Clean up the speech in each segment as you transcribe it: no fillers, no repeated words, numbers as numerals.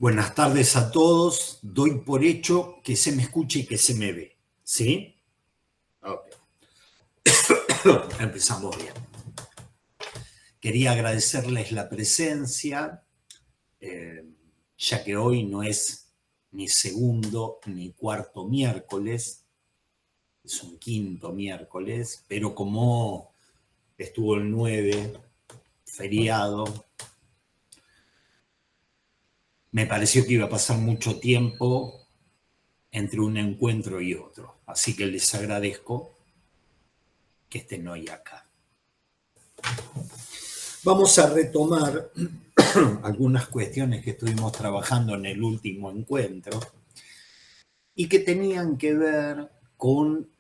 Buenas tardes a todos. Doy por hecho que se me escucha y que se me ve. ¿Sí? Ok. Empezamos bien. Quería agradecerles la presencia, ya que hoy no es ni segundo ni cuarto miércoles, es un quinto miércoles, pero como estuvo el 9, feriado, me pareció que iba a pasar mucho tiempo entre un encuentro y otro. Así que les agradezco que estén hoy acá. Vamos a retomar algunas cuestiones que estuvimos trabajando en el último encuentro y que tenían que ver con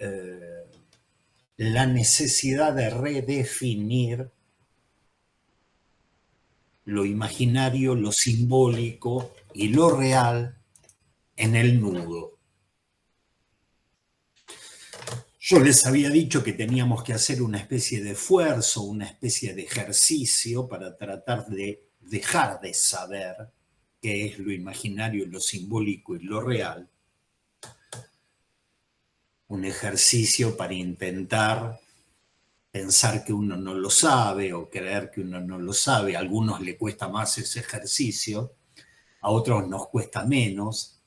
la necesidad de redefinir lo imaginario, lo simbólico y lo real en el nudo. Yo les había dicho que teníamos que hacer una especie de esfuerzo, una especie de ejercicio para tratar de dejar de saber qué es lo imaginario, lo simbólico y lo real. Un ejercicio para intentar pensar que uno no lo sabe o creer que uno no lo sabe. A algunos le cuesta más ese ejercicio, a otros nos cuesta menos.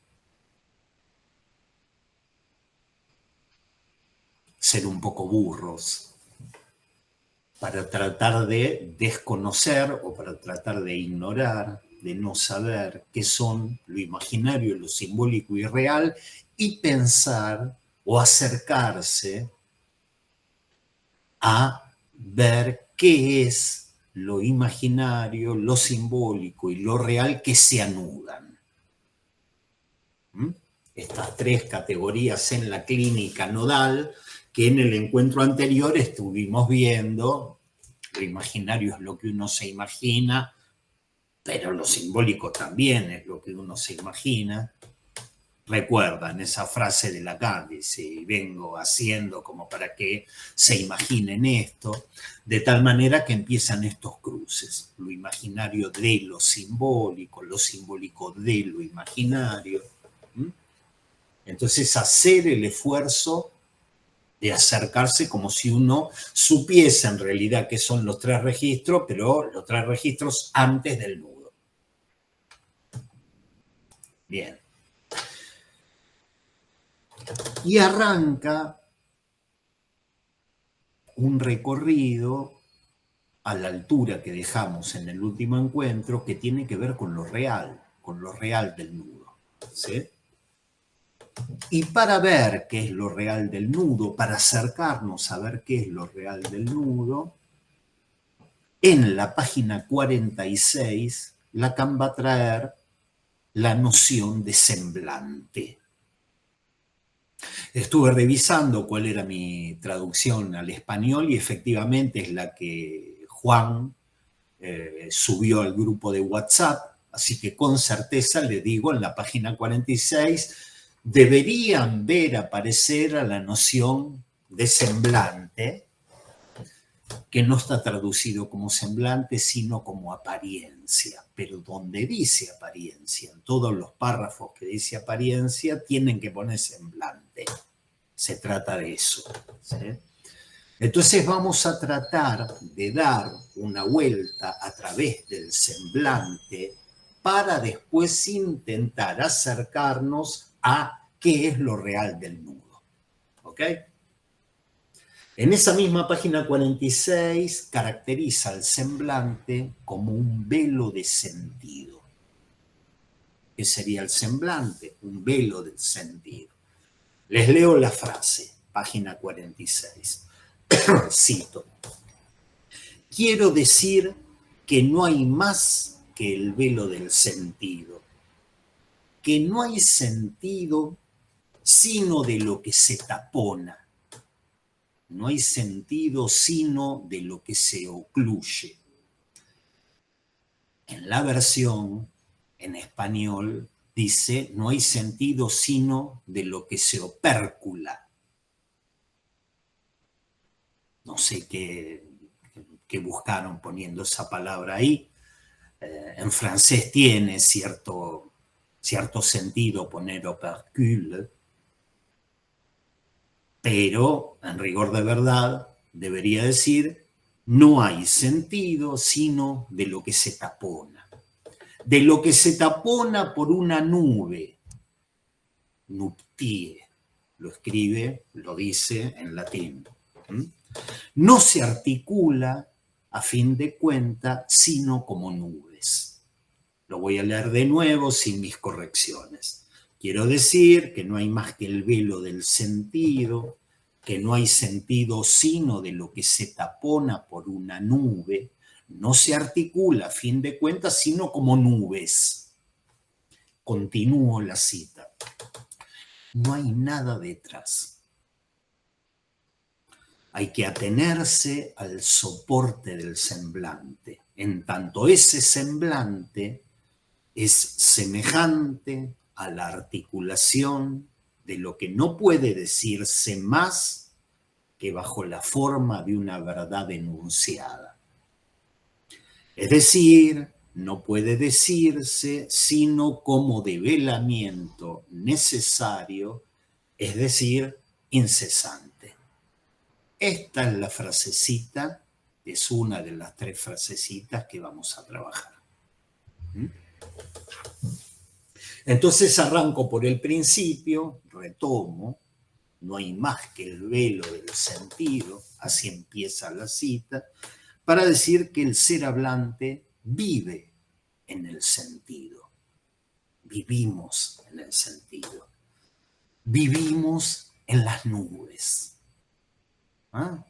Ser un poco burros para tratar de desconocer o para tratar de ignorar, de no saber qué son lo imaginario, lo simbólico y real, y pensar o acercarse a ver qué es lo imaginario, lo simbólico y lo real que se anudan. Estas tres categorías en la clínica nodal que en el encuentro anterior estuvimos viendo. Lo imaginario es lo que uno se imagina, pero lo simbólico también es lo que uno se imagina. Recuerdan esa frase de Lacan, dice, vengo haciendo como para que se imaginen esto, de tal manera que empiezan estos cruces, lo imaginario de lo simbólico de lo imaginario. Entonces hacer el esfuerzo de acercarse como si uno supiese en realidad qué son los tres registros, pero los tres registros antes del nudo. Bien. Y arranca un recorrido a la altura que dejamos en el último encuentro que tiene que ver con lo real del nudo. ¿Sí? Y para ver qué es lo real del nudo, para acercarnos a ver qué es lo real del nudo, en la página 46, Lacan va a traer la noción de semblante. Estuve revisando cuál era mi traducción al español y efectivamente es la que Juan subió al grupo de WhatsApp, así que con certeza le digo, en la página 46 deberían ver aparecer a la noción de semblante, que no está traducido como semblante, sino como apariencia. Pero donde dice apariencia, en todos los párrafos que dice apariencia, tienen que poner semblante. Se trata de eso. ¿Sí? Entonces vamos a tratar de dar una vuelta a través del semblante para después intentar acercarnos a qué es lo real del nudo. ¿Ok? En esa misma página 46 caracteriza el semblante como un velo de sentido. ¿Qué sería el semblante? Un velo de sentido. Les leo la frase, página 46. Cito. Quiero decir que no hay más que el velo del sentido, que no hay sentido sino de lo que se tapona. No hay sentido sino de lo que se ocluye. En la versión en español dice, no hay sentido sino de lo que se opércula. No sé qué buscaron poniendo esa palabra ahí. En francés tiene cierto cierto sentido poner opercule, pero en rigor de verdad debería decir no hay sentido sino de lo que se tapona. De lo que se tapona por una nube, nuptie, lo escribe, lo dice en latín. No se articula a fin de cuenta sino como nubes. Lo voy a leer de nuevo sin mis correcciones. Quiero decir que no hay más que el velo del sentido, que no hay sentido sino de lo que se tapona por una nube, no se articula a fin de cuentas sino como nubes. Continúo la cita. No hay nada detrás. Hay que atenerse al soporte del semblante, en tanto ese semblante es semejante a la articulación de lo que no puede decirse más que bajo la forma de una verdad enunciada. Es decir, no puede decirse sino como develamiento necesario, es decir, incesante. Esta es la frasecita, es una de las 3 frasecitas que vamos a trabajar. Entonces arranco por el principio, retomo, no hay más que el velo del sentido, así empieza la cita, para decir que el ser hablante vive en el sentido. Vivimos en el sentido. Vivimos en las nubes. ¿Ah?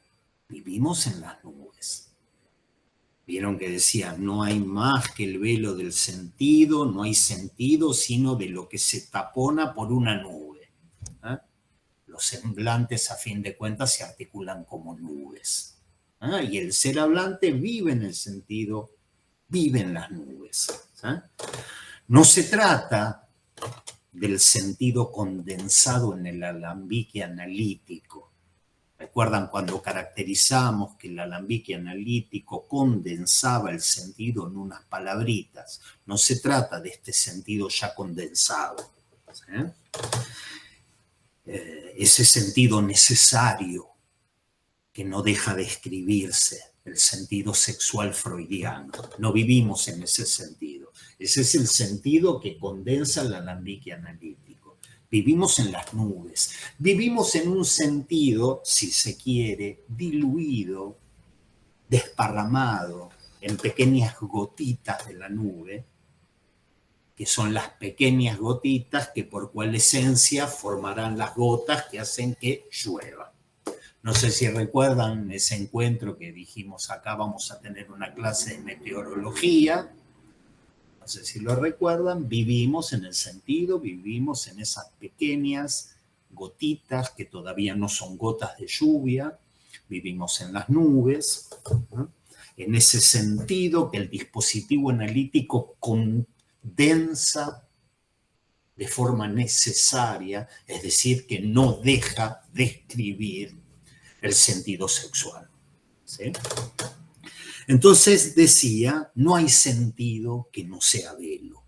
Vivimos en las nubes. Vieron que decía, no hay más que el velo del sentido, no hay sentido sino de lo que se tapona por una nube. ¿Ah? Los semblantes a fin de cuentas se articulan como nubes. ¿Ah? Y el ser hablante vive en el sentido, vive en las nubes. ¿Ah? No se trata del sentido condensado en el alambique analítico. ¿Recuerdan cuando caracterizamos que el alambique analítico condensaba el sentido en unas palabritas? No se trata de este sentido ya condensado. ¿Sí? Ese sentido necesario que no deja de escribirse, el sentido sexual freudiano. No vivimos en ese sentido. Ese es el sentido que condensa el alambique analítico. Vivimos en las nubes. Vivimos en un sentido, si se quiere, diluido, desparramado en pequeñas gotitas de la nube, que son las pequeñas gotitas que por cual esencia formarán las gotas que hacen que llueva. No sé si recuerdan ese encuentro que dijimos acá, vamos a tener una clase de meteorología. No sé si lo recuerdan, vivimos en el sentido, vivimos en esas pequeñas gotitas que todavía no son gotas de lluvia, vivimos en las nubes, ¿no? En ese sentido que el dispositivo analítico condensa de forma necesaria, es decir, que no deja de escribir el sentido sexual. ¿Sí? Entonces decía, no hay sentido que no sea velo.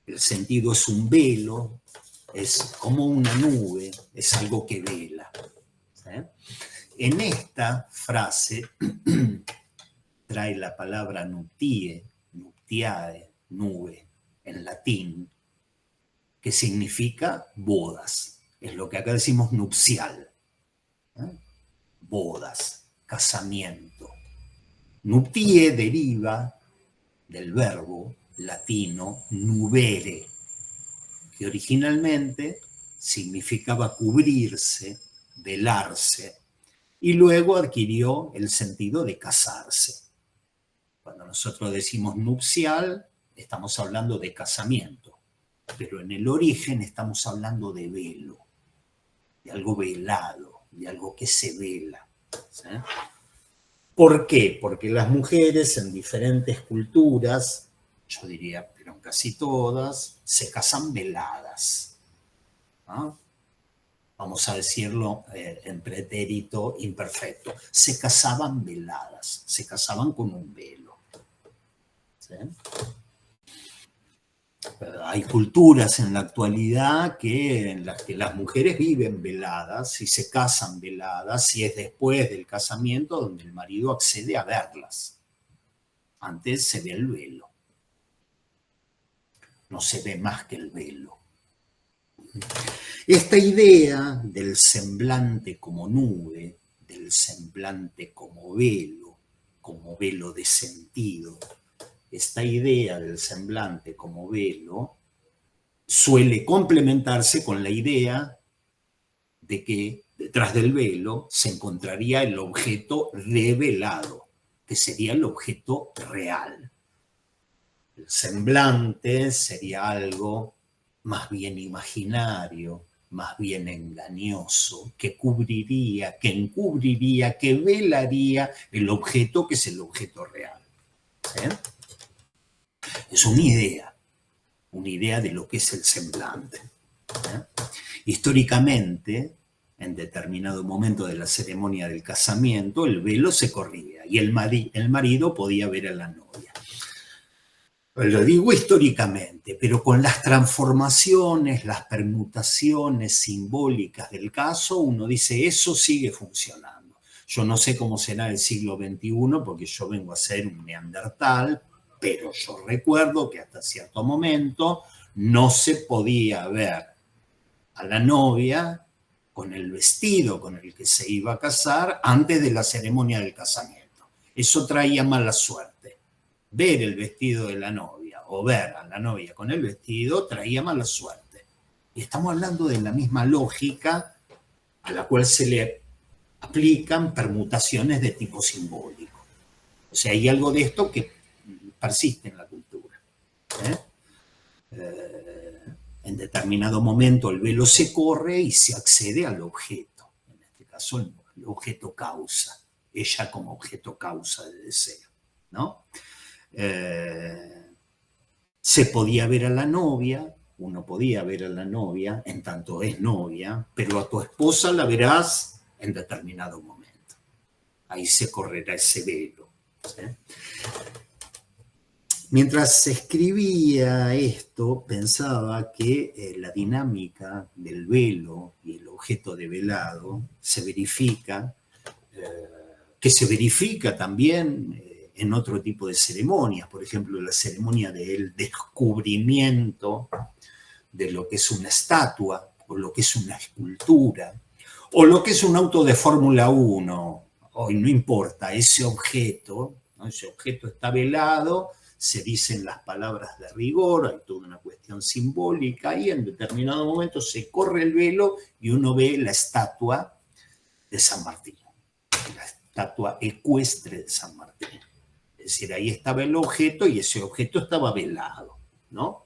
El sentido es un velo, es como una nube, es algo que vela. ¿Sí? En esta frase trae la palabra nuptie, nuptiae, nube, en latín, que significa bodas. Es lo que acá decimos nupcial. Bodas, casamiento. Nuptie deriva del verbo latino nubere, que originalmente significaba cubrirse, velarse, y luego adquirió el sentido de casarse. Cuando nosotros decimos nupcial, estamos hablando de casamiento, pero en el origen estamos hablando de velo, de algo velado, de algo que se vela. ¿Sí? ¿Por qué? Porque las mujeres en diferentes culturas, yo diría, pero en casi todas, se casan veladas. ¿No? Vamos a decirlo en pretérito imperfecto. Se casaban veladas, se casaban con un velo. ¿Sí? Hay culturas en la actualidad en las que las mujeres viven veladas y se casan veladas, y es después del casamiento donde el marido accede a verlas. Antes se ve el velo. No se ve más que el velo. Esta idea del semblante como nube, del semblante como velo de sentido, esta idea del semblante como velo suele complementarse con la idea de que detrás del velo se encontraría el objeto revelado, que sería el objeto real. El semblante sería algo más bien imaginario, más bien engañoso, que cubriría, que encubriría, que velaría el objeto que es el objeto real. ¿Sí? Es una idea de lo que es el semblante. Históricamente, en determinado momento de la ceremonia del casamiento, el velo se corría y el marido podía ver a la novia. Lo digo históricamente, pero con las transformaciones, las permutaciones simbólicas del caso, uno dice, eso sigue funcionando. Yo no sé cómo será el siglo XXI, porque yo vengo a ser un neandertal, pero yo recuerdo que hasta cierto momento no se podía ver a la novia con el vestido con el que se iba a casar antes de la ceremonia del casamiento. Eso traía mala suerte. Ver el vestido de la novia o ver a la novia con el vestido traía mala suerte. Y estamos hablando de la misma lógica a la cual se le aplican permutaciones de tipo simbólico. O sea, hay algo de esto que persiste en la cultura. En determinado momento el velo se corre y se accede al objeto. En este caso, el objeto causa. Ella como objeto causa de deseo, ¿no? Se podía ver a la novia, uno podía ver a la novia en tanto es novia, pero a tu esposa la verás en determinado momento. Ahí se correrá ese velo. ¿Sí? Mientras escribía esto, pensaba que la dinámica del velo y el objeto de velado se verifica, que se verifica también en otro tipo de ceremonias, por ejemplo, la ceremonia del descubrimiento de lo que es una estatua, o lo que es una escultura, o lo que es un auto de Fórmula 1, hoy no importa, ese objeto, ¿no? Ese objeto está velado, se dicen las palabras de rigor, hay toda una cuestión simbólica, y en determinado momento se corre el velo y uno ve la estatua de San Martín, la estatua ecuestre de San Martín. Es decir, ahí estaba el objeto y ese objeto estaba velado, ¿no?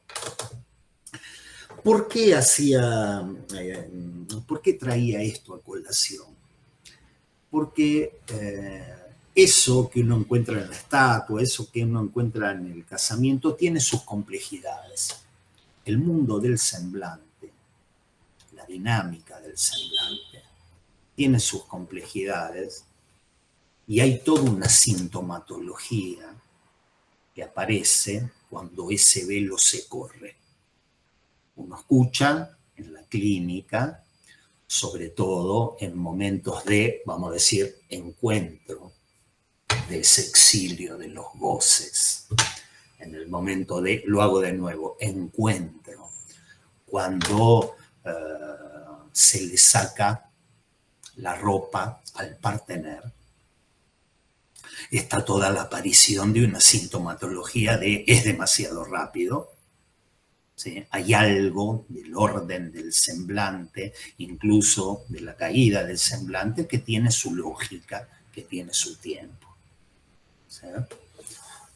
¿Por qué traía esto a colación? Porque eso que uno encuentra en la estatua, eso que uno encuentra en el casamiento, tiene sus complejidades. El mundo del semblante, la dinámica del semblante, tiene sus complejidades y hay toda una sintomatología que aparece cuando ese velo se corre. Uno escucha en la clínica, sobre todo en momentos de, vamos a decir, encuentro, de ese exilio de los goces, en el momento de, lo hago de nuevo, encuentro, cuando se le saca la ropa al partener, está toda la aparición de una sintomatología de es demasiado rápido. ¿Sí? Hay algo del orden del semblante, incluso de la caída del semblante, que tiene su lógica, que tiene su tiempo. ¿Sí?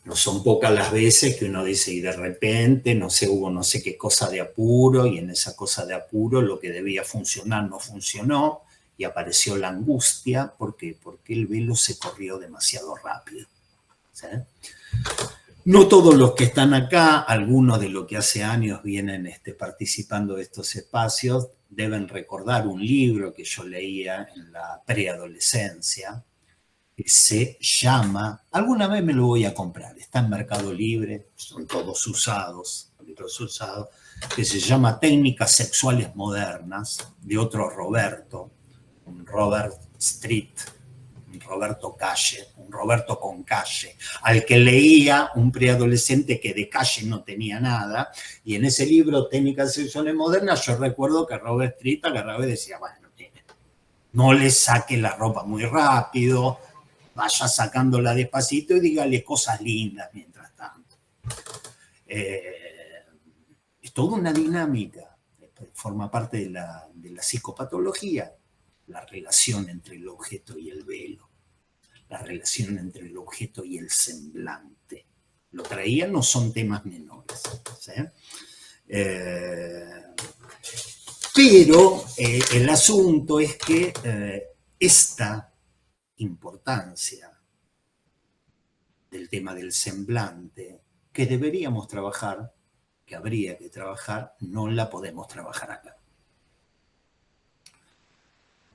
No son pocas las veces que uno dice, y de repente, no sé, hubo no sé qué cosa de apuro, y en esa cosa de apuro lo que debía funcionar no funcionó, y apareció la angustia. ¿Por qué? Porque el velo se corrió demasiado rápido. ¿Sí? No todos los que están acá, algunos de los que hace años vienen participando de estos espacios, deben recordar un libro que yo leía en la preadolescencia, que se llama, alguna vez me lo voy a comprar, está en Mercado Libre, son todos usados, libros usados, que se llama Técnicas Sexuales Modernas, de otro Roberto, un Robert Street, un Roberto Calle, un Roberto con calle, al que leía un preadolescente que de calle no tenía nada, y en ese libro, Técnicas Sexuales Modernas, yo recuerdo que Robert Street agarraba y decía, bueno, no le saque la ropa muy rápido, vaya sacándola despacito y dígale cosas lindas mientras tanto. Es toda una dinámica, forma parte de la psicopatología, la relación entre el objeto y el velo, la relación entre el objeto y el semblante. Lo traía, no son temas menores. ¿Sí? Pero el asunto es que esta importancia del tema del semblante que deberíamos trabajar, que habría que trabajar, no la podemos trabajar acá.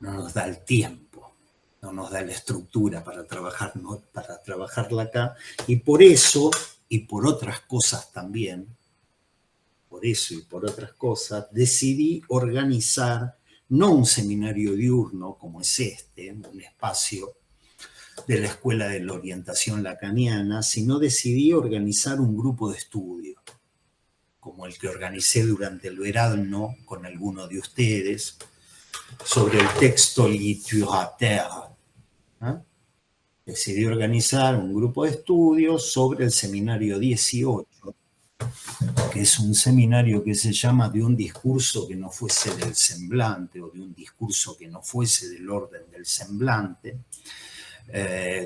No nos da el tiempo, no nos da la estructura para trabajarla acá, y por eso, y por otras cosas también, por eso y por otras cosas, decidí organizar no un seminario diurno como es este, un espacio de la Escuela de la Orientación Lacaniana, sino decidí organizar un grupo de estudio, como el que organicé durante el verano con alguno de ustedes, sobre el texto littéraire. ¿Eh? Decidí organizar un grupo de estudios sobre el seminario 18, que es un seminario que se llama De un discurso que no fuese del semblante, o de un discurso que no fuese del orden del semblante,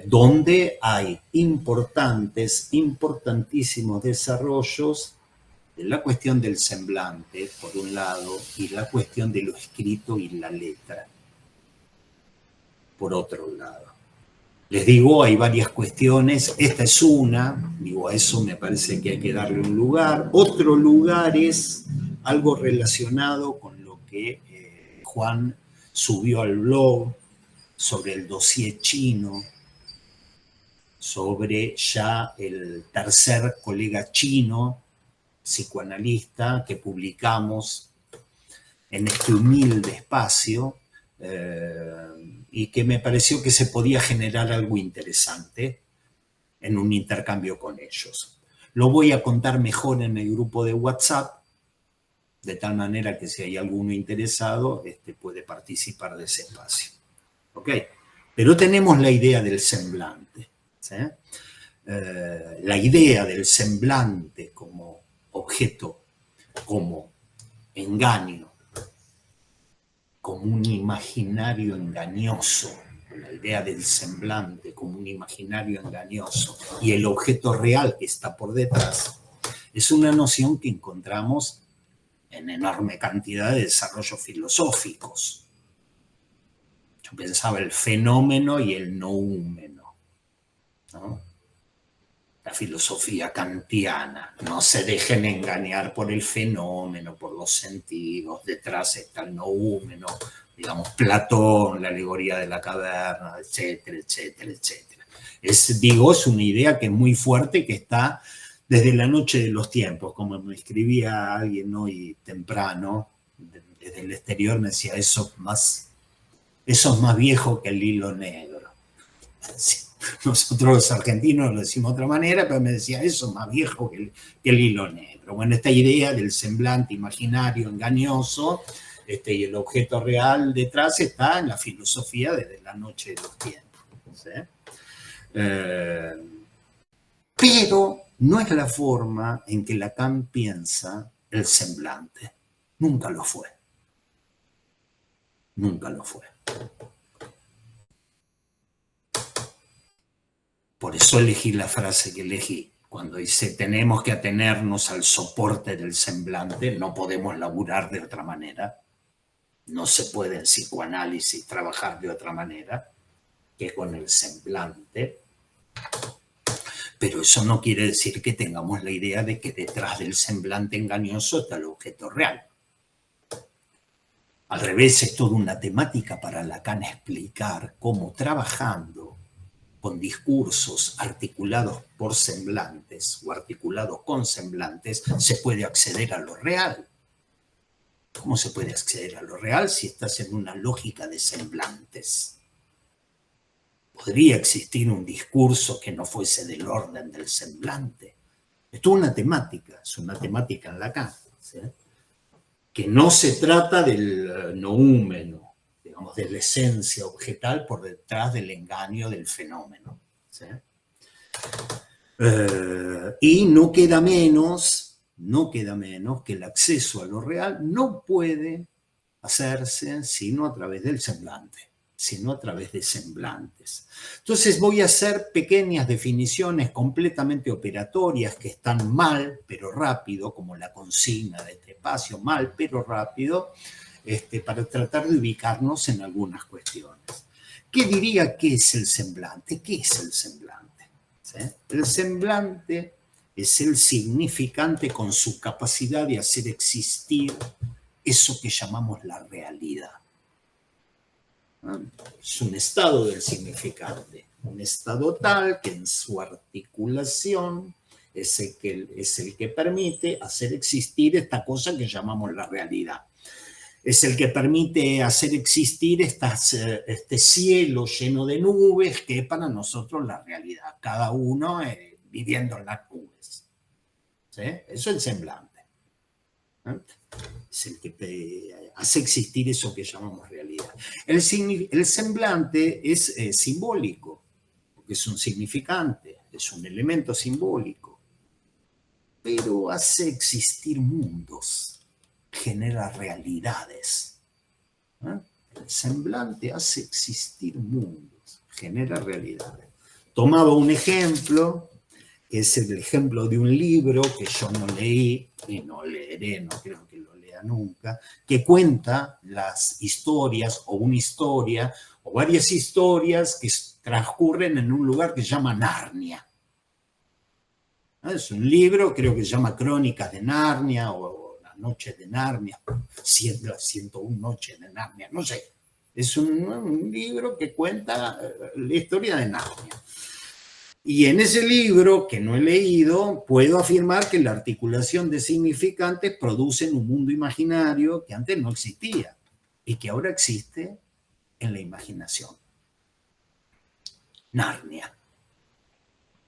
donde hay importantísimos desarrollos de la cuestión del semblante, por un lado, y la cuestión de lo escrito y la letra, por otro lado. Les digo, hay varias cuestiones, esta es una, digo, a eso me parece que hay que darle un lugar. Otro lugar es algo relacionado con lo que Juan subió al blog sobre el dossier chino, sobre ya el tercer colega chino, psicoanalista, que publicamos en este humilde espacio, y que me pareció que se podía generar algo interesante en un intercambio con ellos. Lo voy a contar mejor en el grupo de WhatsApp, de tal manera que si hay alguno interesado, puede participar de ese espacio. ¿Ok? Pero tenemos la idea del semblante. ¿Sí? La idea del semblante como objeto, como engaño, como un imaginario engañoso, la idea del semblante como un imaginario engañoso y el objeto real que está por detrás, es una noción que encontramos en enorme cantidad de desarrollos filosóficos. Yo pensaba el fenómeno y el noúmeno, ¿no? La filosofía kantiana, no se dejen engañar por el fenómeno, por los sentidos, detrás está el noúmeno, digamos, Platón, la alegoría de la caverna, etcétera, etcétera, etcétera. Es una idea que es muy fuerte, que está desde la noche de los tiempos, como me escribía alguien hoy temprano, desde el exterior me decía, eso es más viejo que el hilo negro. Sí. Nosotros los argentinos lo decimos de otra manera, pero me decía, eso es más viejo que el hilo negro. Bueno, esta idea del semblante imaginario, engañoso, y el objeto real detrás está en la filosofía desde la noche de los tiempos. ¿Sí? Pero no es la forma en que Lacan piensa el semblante. Nunca lo fue. Nunca lo fue. Por eso elegí la frase que elegí. Cuando dice, tenemos que atenernos al soporte del semblante, no podemos laburar de otra manera. No se puede en psicoanálisis trabajar de otra manera que con el semblante. Pero eso no quiere decir que tengamos la idea de que detrás del semblante engañoso está el objeto real. Al revés, es toda una temática para Lacan explicar cómo trabajando con discursos articulados por semblantes o articulados con semblantes, se puede acceder a lo real. ¿Cómo se puede acceder a lo real si estás en una lógica de semblantes? ¿Podría existir un discurso que no fuese del orden del semblante? Esto es una temática en Lacan, ¿sí? Que no se trata del noúmeno, digamos, de la esencia objetal por detrás del engaño del fenómeno, ¿sí? Y no queda menos que el acceso a lo real no puede hacerse sino a través del semblante, sino a través de semblantes. Entonces voy a hacer pequeñas definiciones completamente operatorias que están mal, pero rápido, como la consigna de este espacio, mal, pero rápido, para tratar de ubicarnos en algunas cuestiones. ¿Qué diría que es el semblante? ¿Qué es el semblante? ¿Sí? El semblante es el significante con su capacidad de hacer existir eso que llamamos la realidad. Es un estado del significante, un estado tal que en su articulación es el que permite hacer existir esta cosa que llamamos la realidad. Es el que permite hacer existir este cielo lleno de nubes que es para nosotros la realidad, cada uno viviendo en las nubes. ¿Sí? Eso es el semblante. Es el que hace existir eso que llamamos realidad. El semblante es simbólico, porque es un significante, es un elemento simbólico, pero hace existir mundos, genera realidades. El semblante hace existir mundos, genera realidades. Tomaba un ejemplo, que es el ejemplo de un libro que yo no leí y no leeré, no creo que lo lea nunca, que cuenta las historias o una historia o varias historias que transcurren en un lugar que se llama Narnia. Es un libro, creo que se llama Crónicas de Narnia o Las Noches de Narnia, 101 Noches de Narnia, no sé. Es un libro que cuenta la historia de Narnia. Y en ese libro, que no he leído, puedo afirmar que la articulación de significantes produce un mundo imaginario que antes no existía y que ahora existe en la imaginación. Narnia.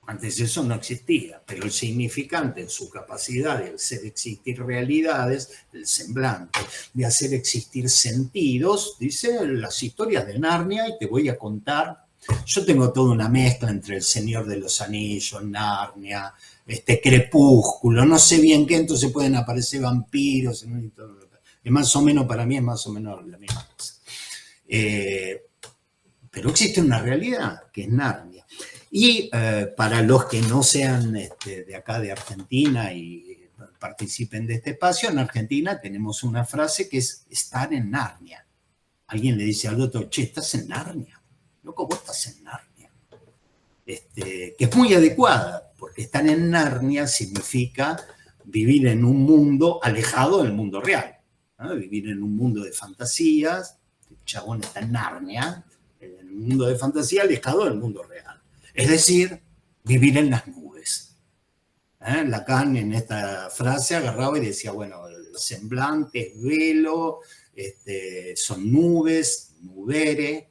Antes eso no existía, pero el significante en su capacidad de hacer existir realidades, el semblante, de hacer existir sentidos, dice las historias de Narnia, y te voy a contar. Yo tengo toda una mezcla entre El Señor de los Anillos, Narnia, Crepúsculo, no sé bien qué, entonces pueden aparecer vampiros, es más o menos, para mí es más o menos la misma cosa. Pero existe una realidad, que es Narnia. Y para los que no sean de acá de Argentina y participen de este espacio, en Argentina tenemos una frase que es estar en Narnia. Alguien le dice al otro, che, estás en Narnia. Loco, vos estás en Narnia. Que es muy adecuada, porque estar en Narnia significa vivir en un mundo alejado del mundo real, ¿no? Vivir en un mundo de fantasías. El chabón está en Narnia, en un mundo de fantasía alejado del mundo real. Es decir, vivir en las nubes. Lacan en esta frase agarraba y decía, bueno, el semblante es velo, son nubes, nubere,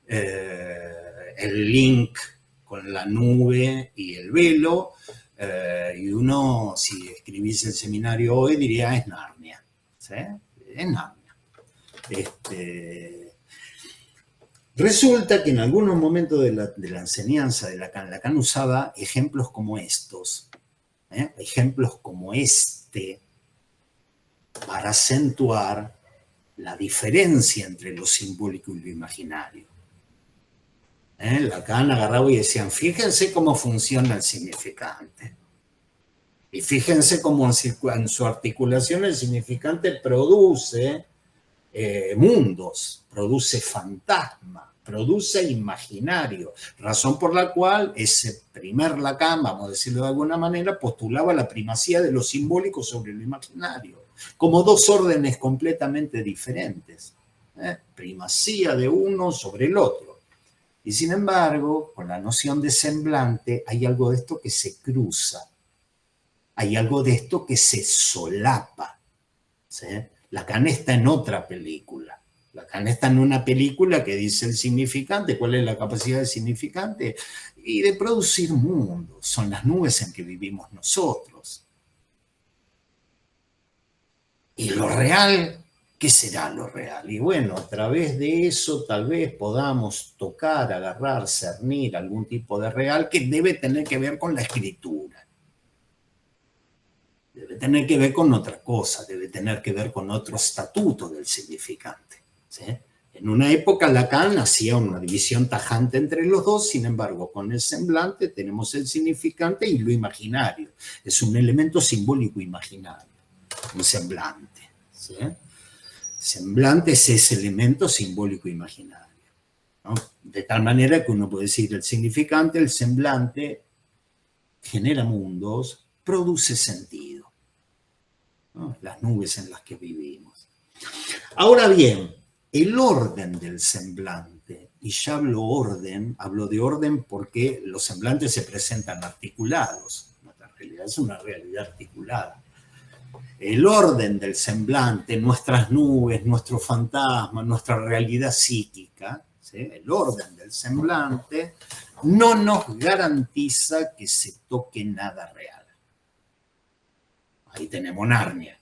el link con la nube y el velo, y uno, si escribís el seminario hoy, diría, es Narnia. ¿Sí? Es Narnia. Resulta que en algunos momentos de la enseñanza de Lacan usaba ejemplos como estos, ejemplos como para acentuar la diferencia entre lo simbólico y lo imaginario. Lacan agarraba y decían, fíjense cómo funciona el significante. Y fíjense cómo en su articulación el significante produce mundos, produce fantasmas, produce imaginario, razón por la cual ese primer Lacan, vamos a decirlo de alguna manera, postulaba la primacía de lo simbólico sobre lo imaginario, como dos órdenes completamente diferentes, primacía de uno sobre el otro. Y sin embargo, con la noción de semblante, hay algo de esto que se cruza, hay algo de esto que se solapa, ¿sí? Lacan está en otra película. Lacan está en una película que dice el significante, cuál es la capacidad del significante, y de producir mundos. Son las nubes en que vivimos nosotros. Y lo real, ¿qué será lo real? Y bueno, a través de eso tal vez podamos tocar, agarrar, cernir algún tipo de real que debe tener que ver con la escritura. Debe tener que ver con otra cosa, debe tener que ver con otro estatuto del significante, ¿sí? En una época Lacan hacía una división tajante entre los dos, sin embargo, con el semblante tenemos el significante y lo imaginario. Es un elemento simbólico imaginario, un semblante, ¿sí? Semblante es ese elemento simbólico imaginario, ¿no? De tal manera que uno puede decir el significante, el semblante, genera mundos, produce sentido, ¿no? Las nubes en las que vivimos. Ahora bien, el orden del semblante, y ya hablo de orden porque los semblantes se presentan articulados, nuestra realidad es una realidad articulada. El orden del semblante, nuestras nubes, nuestro fantasma, nuestra realidad psíquica, ¿sí? El orden del semblante no nos garantiza que se toque nada real. Ahí tenemos Narnia.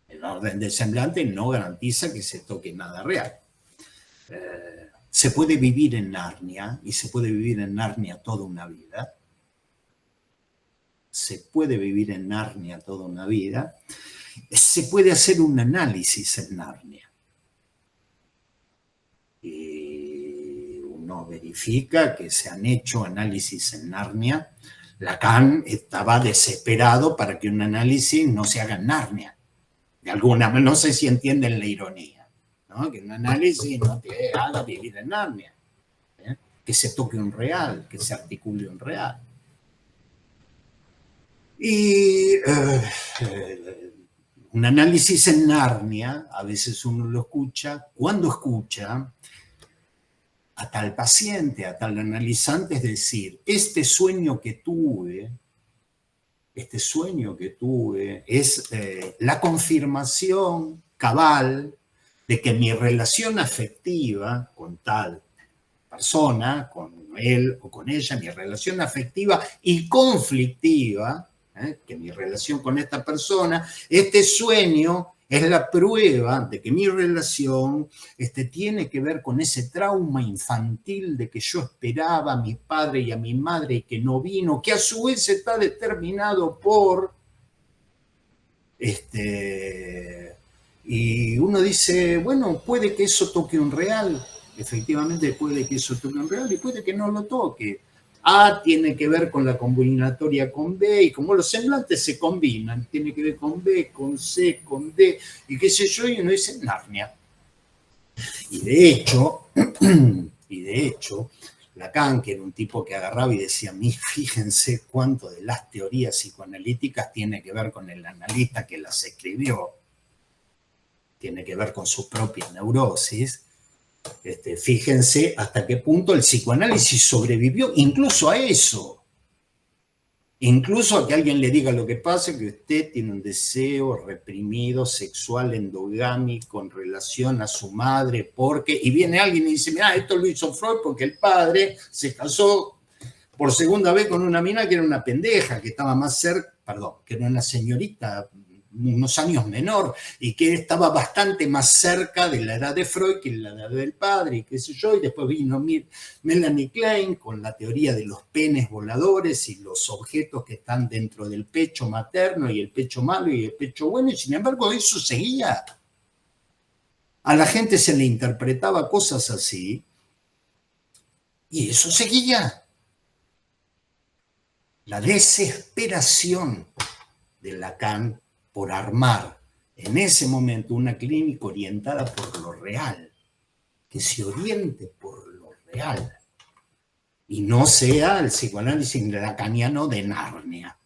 El orden del semblante no garantiza que se toque nada real. Se puede vivir en Narnia, y se puede vivir en Narnia toda una vida. Se puede vivir en Narnia toda una vida. Se puede hacer un análisis en Narnia. Y uno verifica que se han hecho análisis en Narnia. Lacan estaba desesperado para que un análisis no se haga en Narnia. De alguna manera, no sé si entienden la ironía, ¿no? Que un análisis no te haga vivir en Narnia, ¿eh? Que se toque un real, que se articule un real. Y un análisis en Narnia, a veces uno lo escucha, cuando escucha a tal paciente, a tal analizante, es decir, este sueño que tuve es la confirmación cabal de que mi relación afectiva con tal persona, con él o con ella, mi relación afectiva y conflictiva, que mi relación con esta persona, este sueño es la prueba de que mi relación tiene que ver con ese trauma infantil de que yo esperaba a mi padre y a mi madre y que no vino, que a su vez está determinado por... y uno dice, bueno, puede que eso toque un real, efectivamente puede que eso toque un real y puede que no lo toque. A tiene que ver con la combinatoria con B, y como los semblantes se combinan, tiene que ver con B, con C, con D, y qué sé yo, y uno dice Narnia. Y de hecho, Lacan, que era un tipo que agarraba y decía, fíjense cuánto de las teorías psicoanalíticas tiene que ver con el analista que las escribió, tiene que ver con su propia neurosis. Fíjense hasta qué punto el psicoanálisis sobrevivió incluso a eso. Incluso a que alguien le diga lo que pasa, que usted tiene un deseo reprimido, sexual, endogámico en relación a su madre, porque... Y viene alguien y dice, mira, esto lo hizo Freud porque el padre se casó por segunda vez con una mina que era una pendeja, que estaba más cerca, que era una señorita unos años menor, y que estaba bastante más cerca de la edad de Freud que la edad del padre, y qué sé yo, y después vino Melanie Klein con la teoría de los penes voladores y los objetos que están dentro del pecho materno y el pecho malo y el pecho bueno, y sin embargo eso seguía. A la gente se le interpretaba cosas así, y eso seguía. La desesperación de Lacan por armar en ese momento una clínica orientada por lo real, que se oriente por lo real y no sea el psicoanálisis lacaniano de Narnia.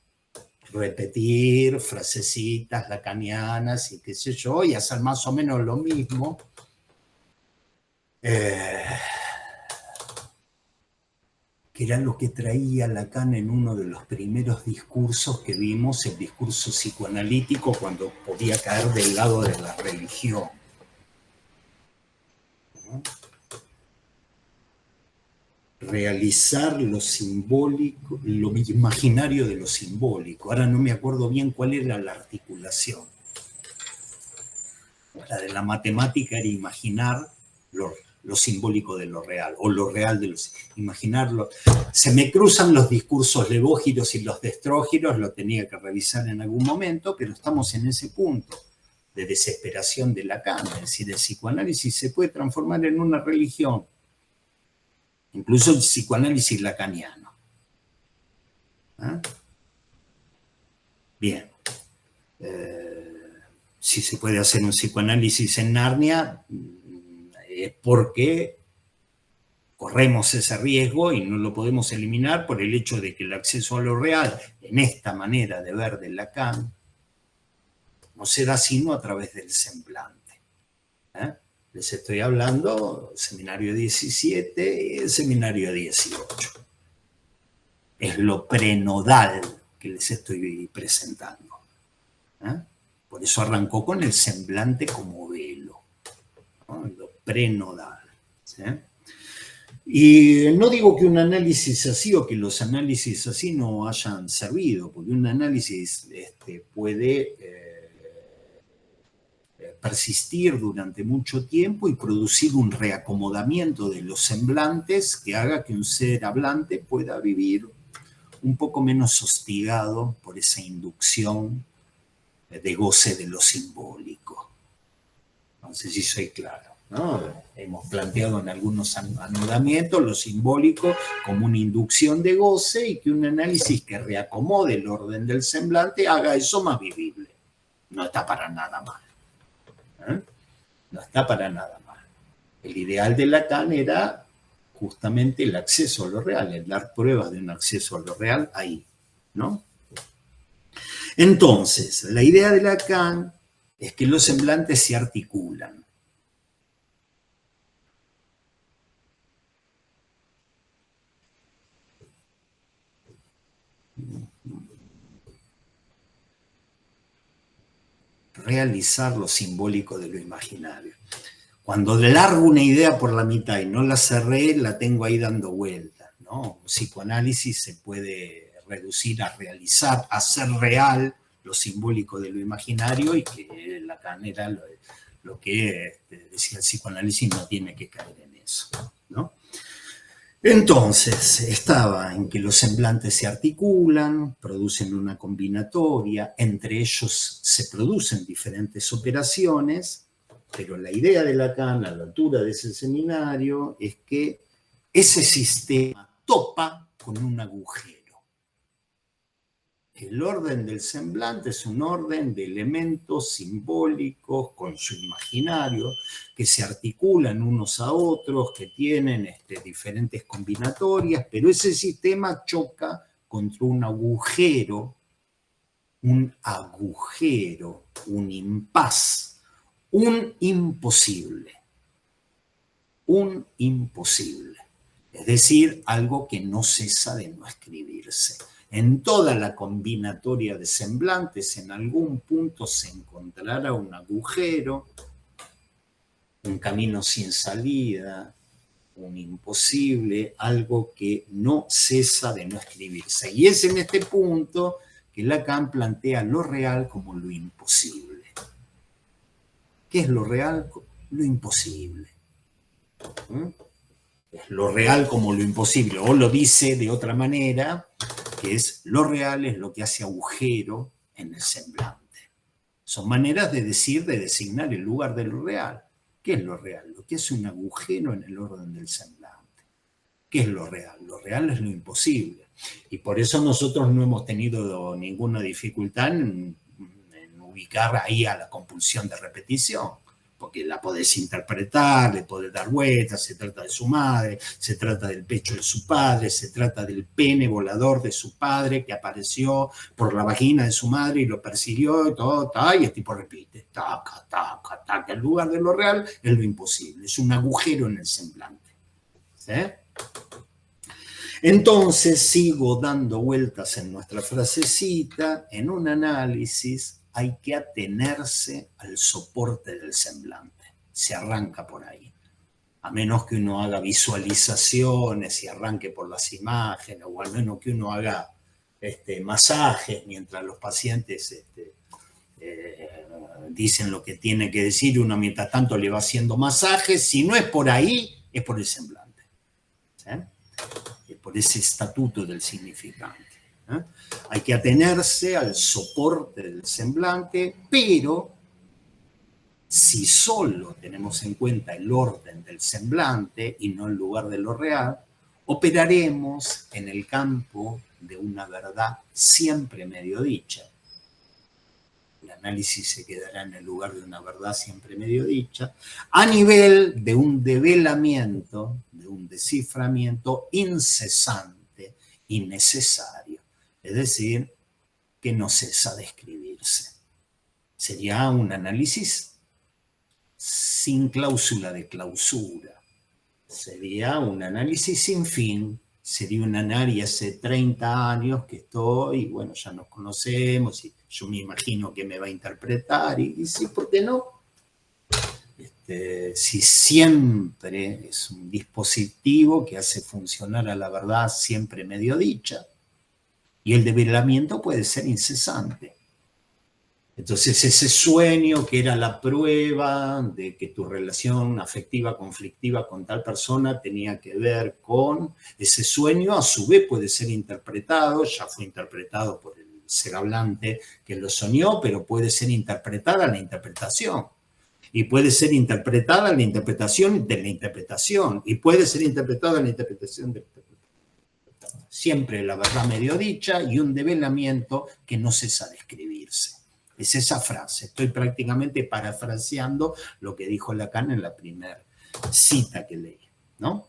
Repetir frasecitas lacanianas y qué sé yo, y hacer más o menos lo mismo. que era lo que traía Lacan en uno de los primeros discursos que vimos, el discurso psicoanalítico, cuando podía caer del lado de la religión. ¿No? Realizar lo simbólico, lo imaginario de lo simbólico. Ahora no me acuerdo bien cuál era la articulación. La de la matemática era imaginar lo simbólico de lo real, o lo real de lo imaginarlo. Se me cruzan los discursos levógiros y los destrógiros, lo tenía que revisar en algún momento, pero estamos en ese punto de desesperación de Lacan, es decir, el psicoanálisis se puede transformar en una religión, incluso el psicoanálisis lacaniano. ¿Ah? Bien. Si se puede hacer un psicoanálisis en Narnia, es porque corremos ese riesgo y no lo podemos eliminar por el hecho de que el acceso a lo real, en esta manera de ver de Lacan, no se da sino a través del semblante. Les estoy hablando seminario 17 y el seminario 18. Es lo prenodal que les estoy presentando. Por eso arrancó con el semblante como velo, ¿no? Lo prenodal. ¿Sí? Y no digo que un análisis así o que los análisis así no hayan servido, porque un análisis puede persistir durante mucho tiempo y producir un reacomodamiento de los semblantes que haga que un ser hablante pueda vivir un poco menos hostigado por esa inducción de goce de lo simbólico. No sé si soy claro, ¿no? Hemos planteado en algunos anudamientos lo simbólico como una inducción de goce y que un análisis que reacomode el orden del semblante haga eso más vivible. No está para nada mal. No está para nada mal. El ideal de Lacan era justamente el acceso a lo real, el dar pruebas de un acceso a lo real ahí, ¿no? Entonces, la idea de Lacan es que los semblantes se articulan. Realizar lo simbólico de lo imaginario. Cuando largo una idea por la mitad y no la cerré, la tengo ahí dando vueltas, ¿no? Un psicoanálisis se puede reducir a realizar, a hacer real lo simbólico de lo imaginario y que Lacan era lo que decía el psicoanálisis, no tiene que caer en eso, ¿no? Entonces, estaba en que los semblantes se articulan, producen una combinatoria, entre ellos se producen diferentes operaciones, pero la idea de Lacan, a la altura de ese seminario, es que ese sistema topa con un agujero. El orden del semblante es un orden de elementos simbólicos con su imaginario que se articulan unos a otros, que tienen diferentes combinatorias, pero ese sistema choca contra un agujero, un impas, un imposible. Un imposible. Es decir, algo que no cesa de no escribirse. En toda la combinatoria de semblantes, en algún punto se encontrará un agujero, un camino sin salida, un imposible, algo que no cesa de no escribirse. Y es en este punto que Lacan plantea lo real como lo imposible. ¿Qué es lo real? Lo imposible. Es lo real como lo imposible, o lo dice de otra manera, que es lo real es lo que hace agujero en el semblante. Son maneras de decir, de designar el lugar de lo real. ¿Qué es lo real? Lo que hace un agujero en el orden del semblante. ¿Qué es lo real? Lo real es lo imposible. Y por eso nosotros no hemos tenido ninguna dificultad en ubicar ahí a la compulsión de repetición, porque la podés interpretar, le podés dar vueltas, se trata de su madre, se trata del pecho de su padre, se trata del pene volador de su padre que apareció por la vagina de su madre y lo persiguió y todo, y el tipo repite, taca, taca, taca. El lugar de lo real es lo imposible, es un agujero en el semblante. ¿Sí? Entonces sigo dando vueltas en nuestra frasecita. En un análisis hay que atenerse al soporte del semblante. Se arranca por ahí. A menos que uno haga visualizaciones y arranque por las imágenes, o al menos que uno haga masajes mientras los pacientes dicen lo que tiene que decir, uno mientras tanto le va haciendo masajes. Si no es por ahí, es por el semblante. ¿Sí? Es por ese estatuto del significante. ¿Eh? Hay que atenerse al soporte del semblante, pero si solo tenemos en cuenta el orden del semblante y no el lugar de lo real, operaremos en el campo de una verdad siempre medio dicha. El análisis se quedará en el lugar de una verdad siempre medio dicha, a nivel de un develamiento, de un desciframiento incesante y necesario. Es decir, que no cesa de escribirse. Sería un análisis sin cláusula de clausura. Sería un análisis sin fin. Sería un análisis hace 30 años que estoy, y bueno, ya nos conocemos, y yo me imagino que me va a interpretar, y sí, ¿por qué no? Si siempre es un dispositivo que hace funcionar a la verdad siempre medio dicha, y el develamiento puede ser incesante. Entonces ese sueño que era la prueba de que tu relación afectiva, conflictiva con tal persona tenía que ver con ese sueño, a su vez puede ser interpretado, ya fue interpretado por el ser hablante que lo soñó, pero puede ser interpretada la interpretación. Y puede ser interpretada la interpretación de la interpretación. Y puede ser interpretada la interpretación de la interpretación. Siempre la verdad medio dicha y un develamiento que no cesa de escribirse. Es esa frase. Estoy prácticamente parafraseando lo que dijo Lacan en la primera cita que leí, ¿no?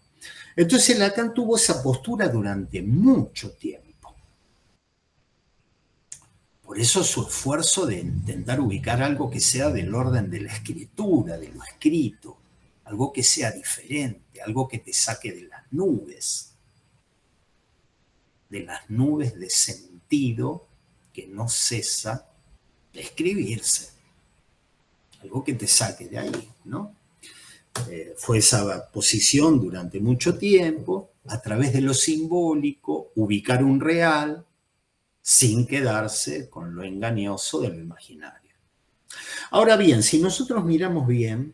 Entonces Lacan tuvo esa postura durante mucho tiempo. Por eso su esfuerzo de intentar ubicar algo que sea del orden de la escritura, de lo escrito, algo que sea diferente, algo que te saque de las nubes de sentido que no cesa de escribirse, algo que te saque de ahí, ¿no? Fue esa posición durante mucho tiempo, a través de lo simbólico, ubicar un real sin quedarse con lo engañoso de lo imaginario. Ahora bien, si nosotros miramos bien,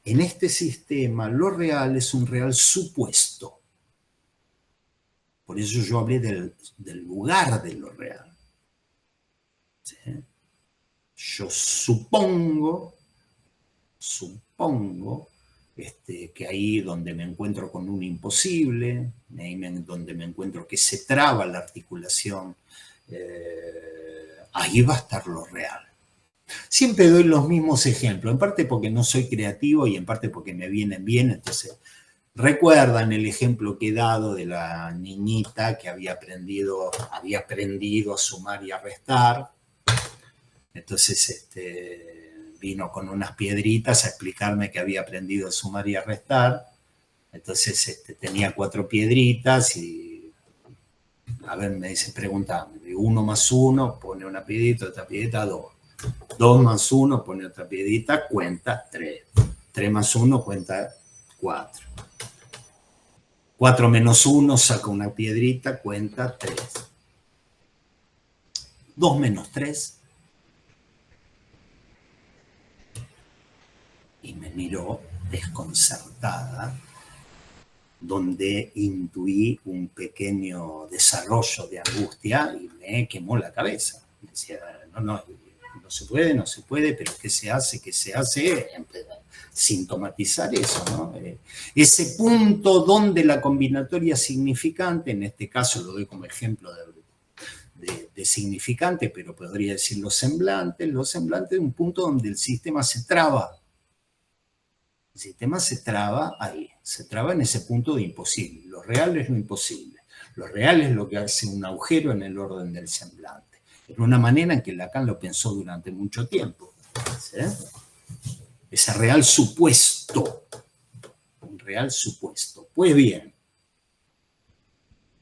en este sistema lo real es un real supuesto. Por eso yo hablé del lugar de lo real. ¿Sí? Yo supongo que ahí donde me encuentro con un imposible, donde me encuentro que se traba la articulación, ahí va a estar lo real. Siempre doy los mismos ejemplos, en parte porque no soy creativo y en parte porque me vienen bien. Entonces, recuerdan el ejemplo que he dado de la niñita que había aprendido a sumar y a restar. Entonces vino con unas piedritas a explicarme que había aprendido a sumar y a restar. Entonces tenía 4 piedritas y, a ver, me dice, preguntame, 1 más 1, pone una piedrita, otra piedrita, 2. 2 más 1, pone otra piedrita, cuenta 3. 3 más 1, cuenta 4. 4 menos 1, saca una piedrita, cuenta 3. 2 menos 3. Y me miró desconcertada, donde intuí un pequeño desarrollo de angustia y me quemó la cabeza. Me decía, no se puede, pero ¿qué se hace? Sintomatizar eso, ¿no? Ese punto donde la combinatoria significante, en este caso lo doy como ejemplo de significante, pero podría decir los semblantes, es un punto donde el sistema se traba. El sistema se traba ahí, se traba en ese punto de imposible. Lo real es lo imposible. Lo real es lo que hace un agujero en el orden del semblante. En una manera en que Lacan lo pensó durante mucho tiempo. ¿Sí? Ese real supuesto. Un real supuesto. Pues bien,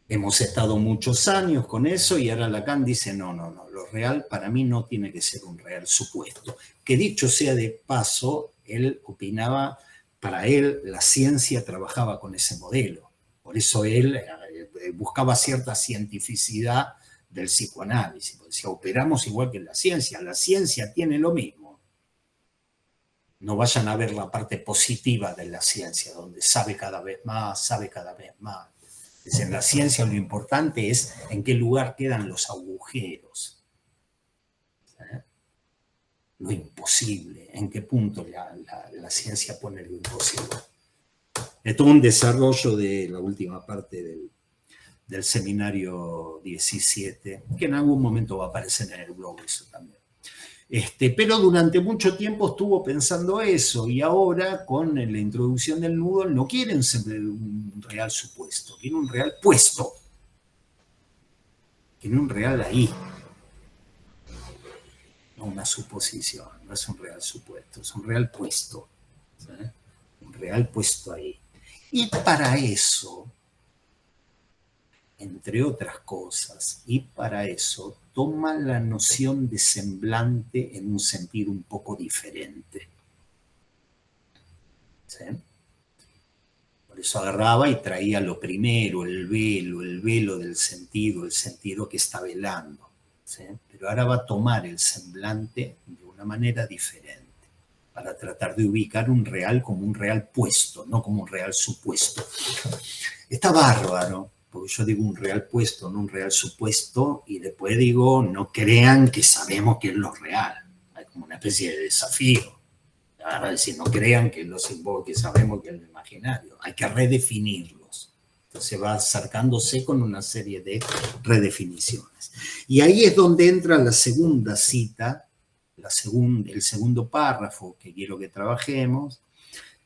hemos estado muchos años con eso y ahora Lacan dice, no, lo real para mí no tiene que ser un real supuesto. Que dicho sea de paso, él opinaba, para él la ciencia trabajaba con ese modelo. Por eso él buscaba cierta cientificidad del psicoanálisis. Decía, operamos igual que la ciencia tiene lo mismo. No vayan a ver la parte positiva de la ciencia, donde sabe cada vez más. En la ciencia lo importante es en qué lugar quedan los agujeros. Lo imposible, en qué punto la ciencia pone lo imposible. Es todo un desarrollo de la última parte del seminario 17, que en algún momento va a aparecer en el blog eso también. Pero durante mucho tiempo estuvo pensando eso y ahora con la introducción del nudo no quieren un real supuesto, quieren un real puesto, quieren un real ahí, no una suposición, no es un real supuesto, es un real puesto, ¿sí? Un real puesto ahí. Y para eso, entre otras cosas, toma la noción de semblante en un sentido un poco diferente. ¿Sí? Por eso agarraba y traía lo primero, el velo del sentido, el sentido que está velando. ¿Sí? Pero ahora va a tomar el semblante de una manera diferente, para tratar de ubicar un real como un real puesto, no como un real supuesto. Está bárbaro, porque yo digo un real puesto, no un real supuesto, y después digo, no crean que sabemos qué es lo real. Hay como una especie de desafío. Ahora decir, no crean que que sabemos que es lo imaginario. Hay que redefinirlos. Entonces va acercándose con una serie de redefiniciones. Y ahí es donde entra la segunda cita, el segundo párrafo que quiero que trabajemos,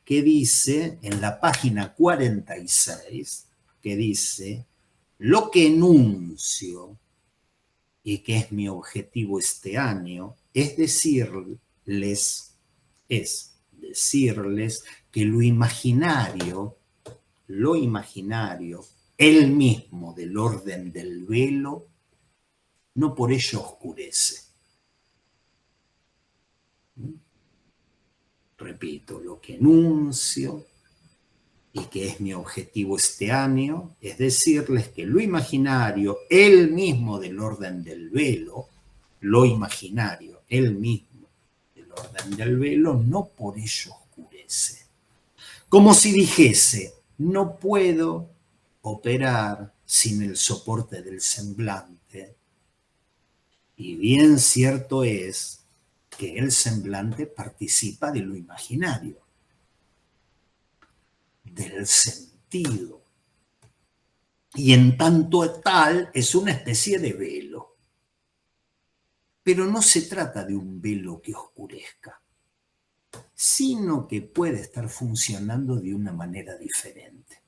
que dice, en la página 46, que dice, lo que enuncio y que es mi objetivo este año, es decirles que lo imaginario, el mismo del orden del velo, no por ello oscurece. Repito, lo que enuncio y que es mi objetivo este año, es decirles que lo imaginario, el mismo del orden del velo, lo imaginario, el mismo del orden del velo, no por ello oscurece. Como si dijese, no puedo operar sin el soporte del semblante, y bien cierto es que el semblante participa de lo imaginario, del sentido, y en tanto tal es una especie de velo. Pero no se trata de un velo que oscurezca, sino que puede estar funcionando de una manera diferente.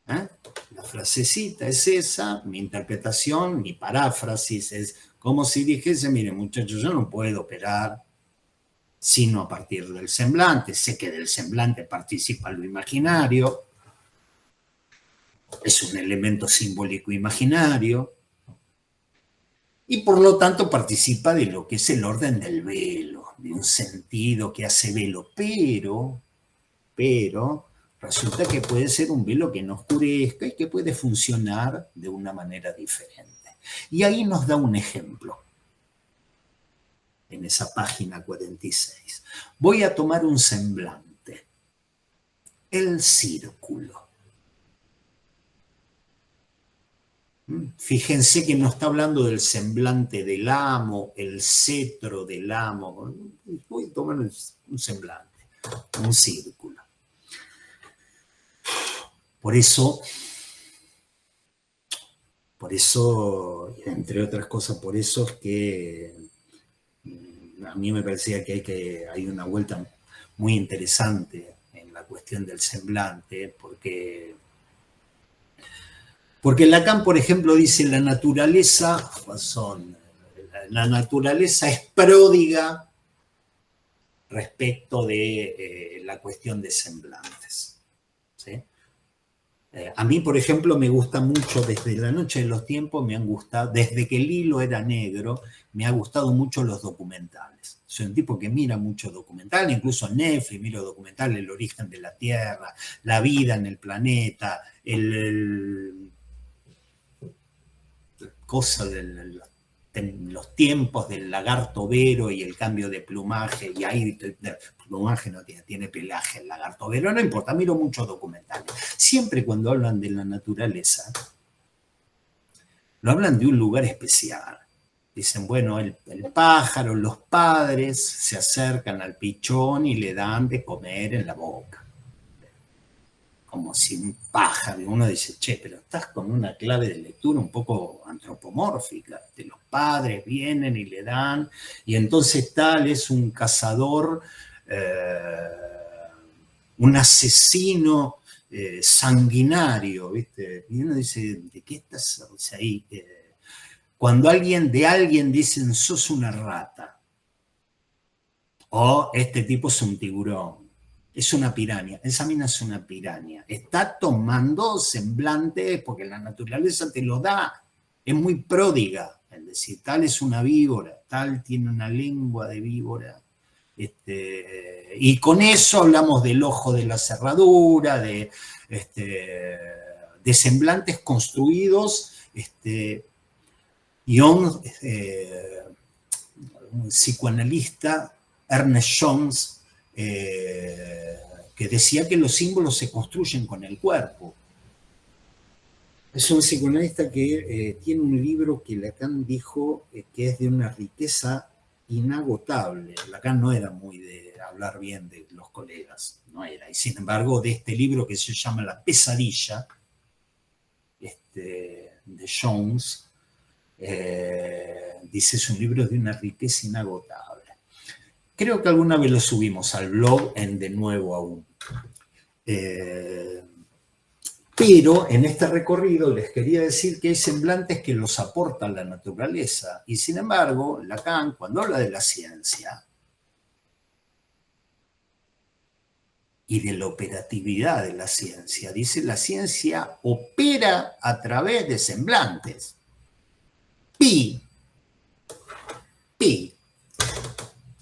La frasecita es esa, mi interpretación, mi paráfrasis es como si dijese, mire muchachos, yo no puedo operar sino a partir del semblante, sé que del semblante participa lo imaginario, es un elemento simbólico imaginario, y por lo tanto participa de lo que es el orden del velo, de un sentido que hace velo, pero resulta que puede ser un velo que no oscurezca y que puede funcionar de una manera diferente. Y ahí nos da un ejemplo, en esa página 46. Voy a tomar un semblante, el círculo. Fíjense que no está hablando del semblante del amo, el cetro del amo. Voy a tomar un semblante, un círculo. Por eso, entre otras cosas, por eso es que a mí me parecía que hay una vuelta muy interesante en la cuestión del semblante, porque Lacan, por ejemplo, dice la naturaleza es pródiga respecto de la cuestión de semblantes. A mí, por ejemplo, me gusta mucho, desde la noche de los tiempos, me han gustado, desde que el hilo era negro, me ha gustado mucho los documentales. Soy un tipo que mira mucho documental, incluso en Netflix miro documental, el origen de la Tierra, la vida en el planeta, cosa de los tiempos del lagarto vero y el cambio de plumaje, y ahí plumaje no tiene pelaje el lagarto vero, no importa, miro muchos documentales. Siempre cuando hablan de la naturaleza, lo hablan de un lugar especial. Dicen, bueno, el pájaro, los padres se acercan al pichón y le dan de comer en la boca. Como si un pájaro, y uno dice, che, pero estás con una clave de lectura un poco antropomórfica. De los padres vienen y le dan, y entonces tal es un cazador, un asesino sanguinario, ¿viste? Y uno dice, ¿de qué estás ahí? Cuando de alguien dicen, sos una rata, o este tipo es un tiburón, es una piraña, esa mina es una piraña, está tomando semblante porque la naturaleza te lo da, es muy pródiga, es decir, tal es una víbora, tal tiene una lengua de víbora, y con eso hablamos del ojo de la cerradura, de semblantes construidos, un psicoanalista, Ernest Jones, que decía que los símbolos se construyen con el cuerpo. Es un psicoanalista que tiene un libro que Lacan dijo que es de una riqueza inagotable. Lacan no era muy de hablar bien de los colegas, no era. Y sin embargo, de este libro que se llama La pesadilla, de Jones, dice, es un libro de una riqueza inagotable. Creo que alguna vez lo subimos al blog en De Nuevo Aún. Pero en este recorrido les quería decir que hay semblantes que los aporta la naturaleza. Y sin embargo, Lacan, cuando habla de la ciencia y de la operatividad de la ciencia, dice, la ciencia opera a través de semblantes. Pi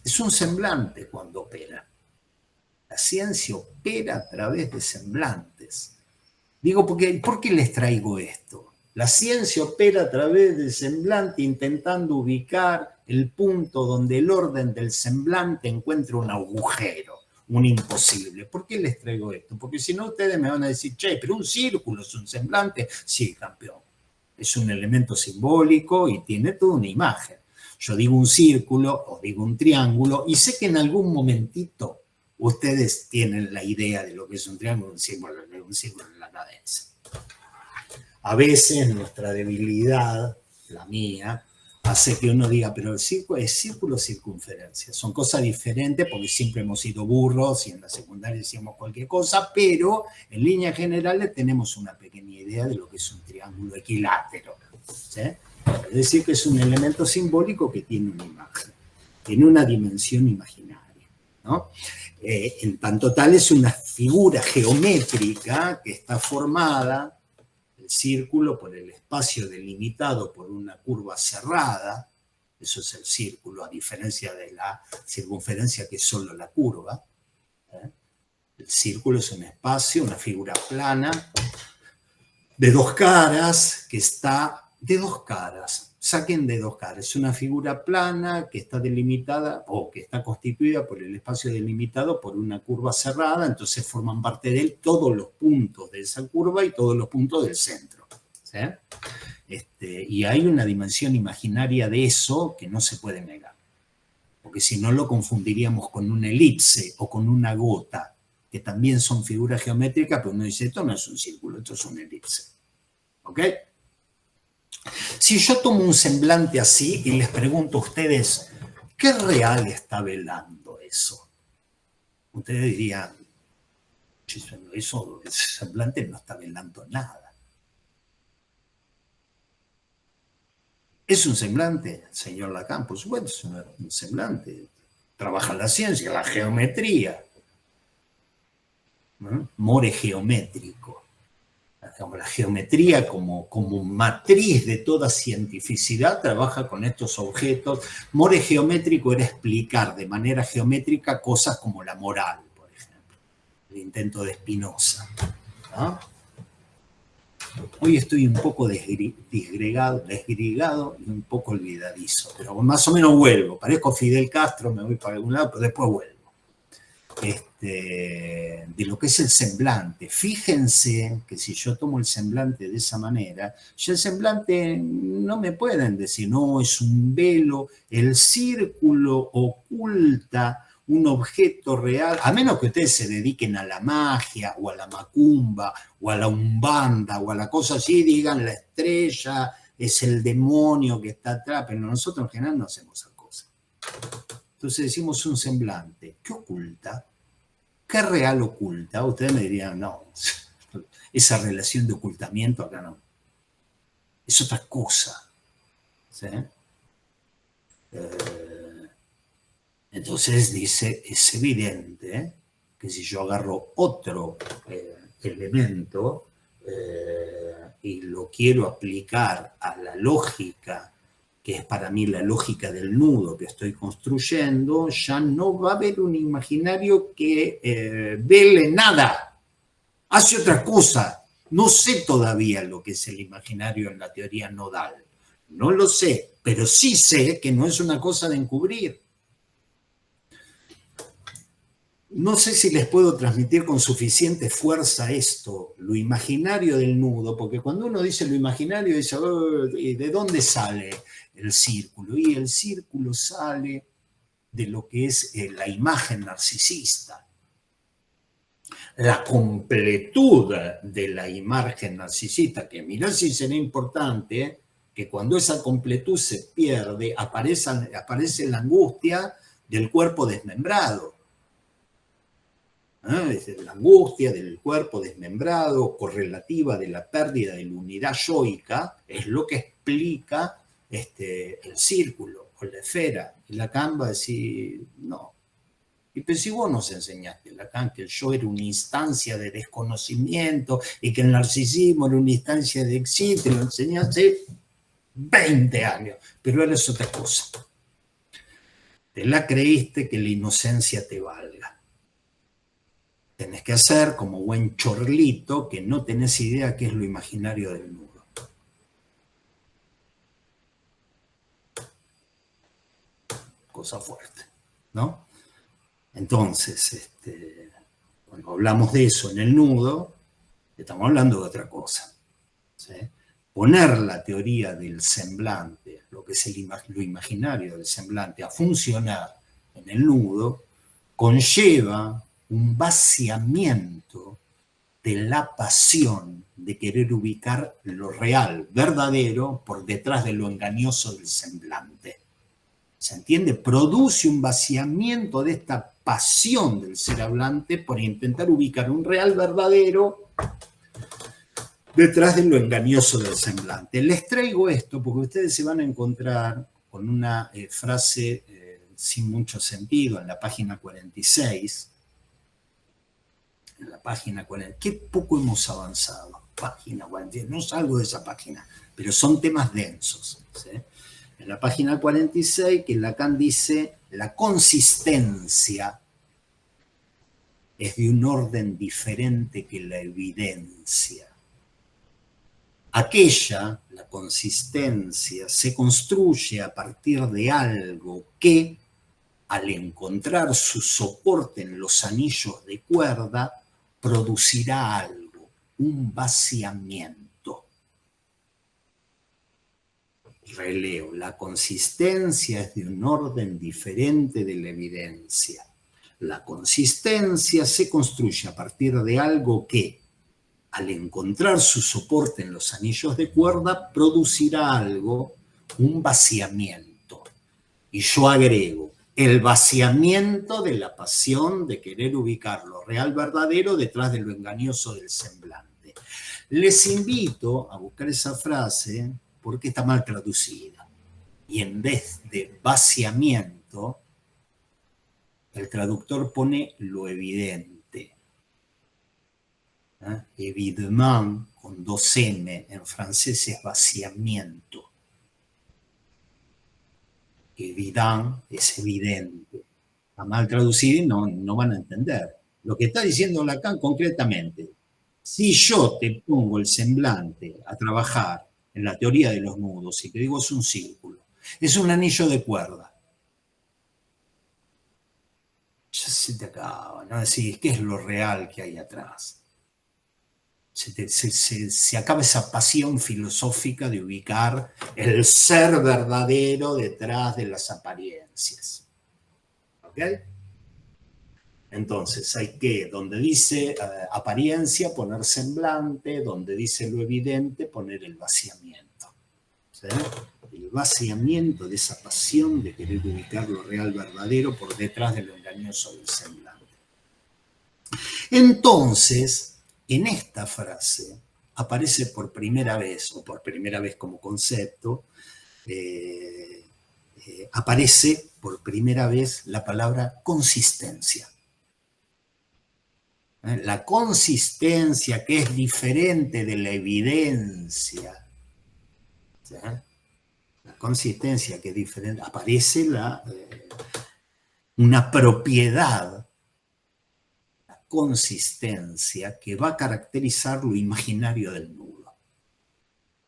es un semblante cuando opera. La ciencia opera a través de semblantes. Digo, ¿por qué les traigo esto? La ciencia opera a través del semblante intentando ubicar el punto donde el orden del semblante encuentra un agujero, un imposible. ¿Por qué les traigo esto? Porque si no ustedes me van a decir, che, pero un círculo es un semblante. Sí, campeón. Es un elemento simbólico y tiene toda una imagen. Yo digo un círculo o digo un triángulo y sé que en algún momentito ustedes tienen la idea de lo que es un triángulo, un círculo en la cabeza. A veces nuestra debilidad, la mía, hace que uno diga, pero el círculo es círculo o circunferencia. Son cosas diferentes porque siempre hemos sido burros y en la secundaria decíamos cualquier cosa, pero en líneas generales tenemos una pequeña idea de lo que es un triángulo equilátero. ¿Sí? Es decir, que es un elemento simbólico que tiene una imagen, tiene una dimensión imaginaria, ¿no? En tanto tal es una figura geométrica que está formada, el círculo, por el espacio delimitado por una curva cerrada, eso es el círculo, a diferencia de la circunferencia que es solo la curva. El círculo es un espacio, una figura plana, de dos caras, que está de dos caras, saquen de dos caras, es una figura plana que está delimitada o que está constituida por el espacio delimitado por una curva cerrada, entonces forman parte de él todos los puntos de esa curva y todos los puntos del centro. ¿Sí? Y hay una dimensión imaginaria de eso que no se puede negar, porque si no lo confundiríamos con una elipse o con una gota, que también son figuras geométricas, pero uno dice, esto no es un círculo, esto es una elipse. ¿Ok? Si yo tomo un semblante así y les pregunto a ustedes, ¿qué real está velando eso? Ustedes dirían, ese semblante no está velando nada. ¿Es un semblante, señor Lacan? Por supuesto, es un semblante. Trabaja la ciencia, la geometría. ¿No? More geométrico. digamos, la geometría como matriz de toda cientificidad trabaja con estos objetos. More geométrico era explicar de manera geométrica cosas como la moral, por ejemplo, el intento de Spinoza, ¿no? Hoy estoy un poco desgregado y un poco olvidadizo, pero más o menos vuelvo. Parezco Fidel Castro, me voy para algún lado, pero después vuelvo. De lo que es el semblante. Fíjense que si yo tomo el semblante de esa manera, ya el semblante no me pueden decir, no, es un velo, el círculo oculta un objeto real, a menos que ustedes se dediquen a la magia o a la macumba o a la umbanda o a la cosa así, digan la estrella es el demonio que está atrás, pero nosotros en general no hacemos esa cosa. Entonces decimos un semblante. ¿Qué oculta? ¿Qué real oculta? Ustedes me dirían, no, esa relación de ocultamiento acá no. Es otra cosa. ¿Sí? Entonces dice, es evidente que si yo agarro otro elemento y lo quiero aplicar a la lógica, que es para mí la lógica del nudo que estoy construyendo, ya no va a haber un imaginario que vele nada, hace otra cosa. No sé todavía lo que es el imaginario en la teoría nodal, no lo sé, pero sí sé que no es una cosa de encubrir. No sé si les puedo transmitir con suficiente fuerza esto, lo imaginario del nudo, porque cuando uno dice lo imaginario, dice, oh, ¿de dónde sale el círculo? Y el círculo sale de lo que es la imagen narcisista. La completud de la imagen narcisista, que mirá si será importante, que cuando esa completud se pierde, aparece la angustia del cuerpo desmembrado. La angustia del cuerpo desmembrado, correlativa de la pérdida de la unidad yoica, es lo que explica el círculo o la esfera. Y Lacan va a decir, no. Y pues si vos nos enseñaste, Lacan, que el yo era una instancia de desconocimiento y que el narcisismo era una instancia de éxito, y lo enseñaste 20 años, pero ahora es otra cosa. Te la creíste que la inocencia te valga. Tenés que hacer como buen chorlito que no tenés idea qué es lo imaginario del nudo. Cosa fuerte, ¿no? Entonces, cuando hablamos de eso en el nudo, estamos hablando de otra cosa. ¿Sí? Poner la teoría del semblante, lo que es lo imaginario del semblante, a funcionar en el nudo, conlleva un vaciamiento de la pasión de querer ubicar lo real, verdadero, por detrás de lo engañoso del semblante. ¿Se entiende? Produce un vaciamiento de esta pasión del ser hablante por intentar ubicar un real verdadero detrás de lo engañoso del semblante. Les traigo esto porque ustedes se van a encontrar con una frase sin mucho sentido en la página 46. En la página 40. Qué poco hemos avanzado. Página 46. No salgo de esa página, pero son temas densos. ¿Sí? En la página 46, que Lacan dice, la consistencia es de un orden diferente que la evidencia. Aquella, la consistencia, se construye a partir de algo que, al encontrar su soporte en los anillos de cuerda, producirá algo, un vaciamiento. Releo, la consistencia es de un orden diferente de la evidencia. La consistencia se construye a partir de algo que, al encontrar su soporte en los anillos de cuerda, producirá algo, un vaciamiento. Y yo agrego, el vaciamiento de la pasión de querer ubicar lo real verdadero detrás de lo engañoso del semblante. Les invito a buscar esa frase porque está mal traducida. Y en vez de vaciamiento, el traductor pone lo evidente. Évidemment, con con 2M en francés es vaciamiento. Évident es evidente. Está mal traducido y no van a entender. Lo que está diciendo Lacan concretamente, si yo te pongo el semblante a trabajar en la teoría de los nudos y te digo es un círculo, es un anillo de cuerda, ya se te acaba, ¿no? Decís, ¿qué es lo real que hay atrás? Se acaba esa pasión filosófica de ubicar el ser verdadero detrás de las apariencias. ¿Ok? Entonces hay que, donde dice apariencia, poner semblante, donde dice lo evidente, poner el vaciamiento. ¿Sí? El vaciamiento de esa pasión de querer ubicar lo real verdadero por detrás de lo engañoso del semblante. Entonces, en esta frase aparece por primera vez, o por primera vez como concepto, aparece por primera vez la palabra consistencia. La consistencia, que es diferente de la evidencia, ¿sí? La consistencia, que es diferente, aparece una propiedad, la consistencia, que va a caracterizar lo imaginario del nudo.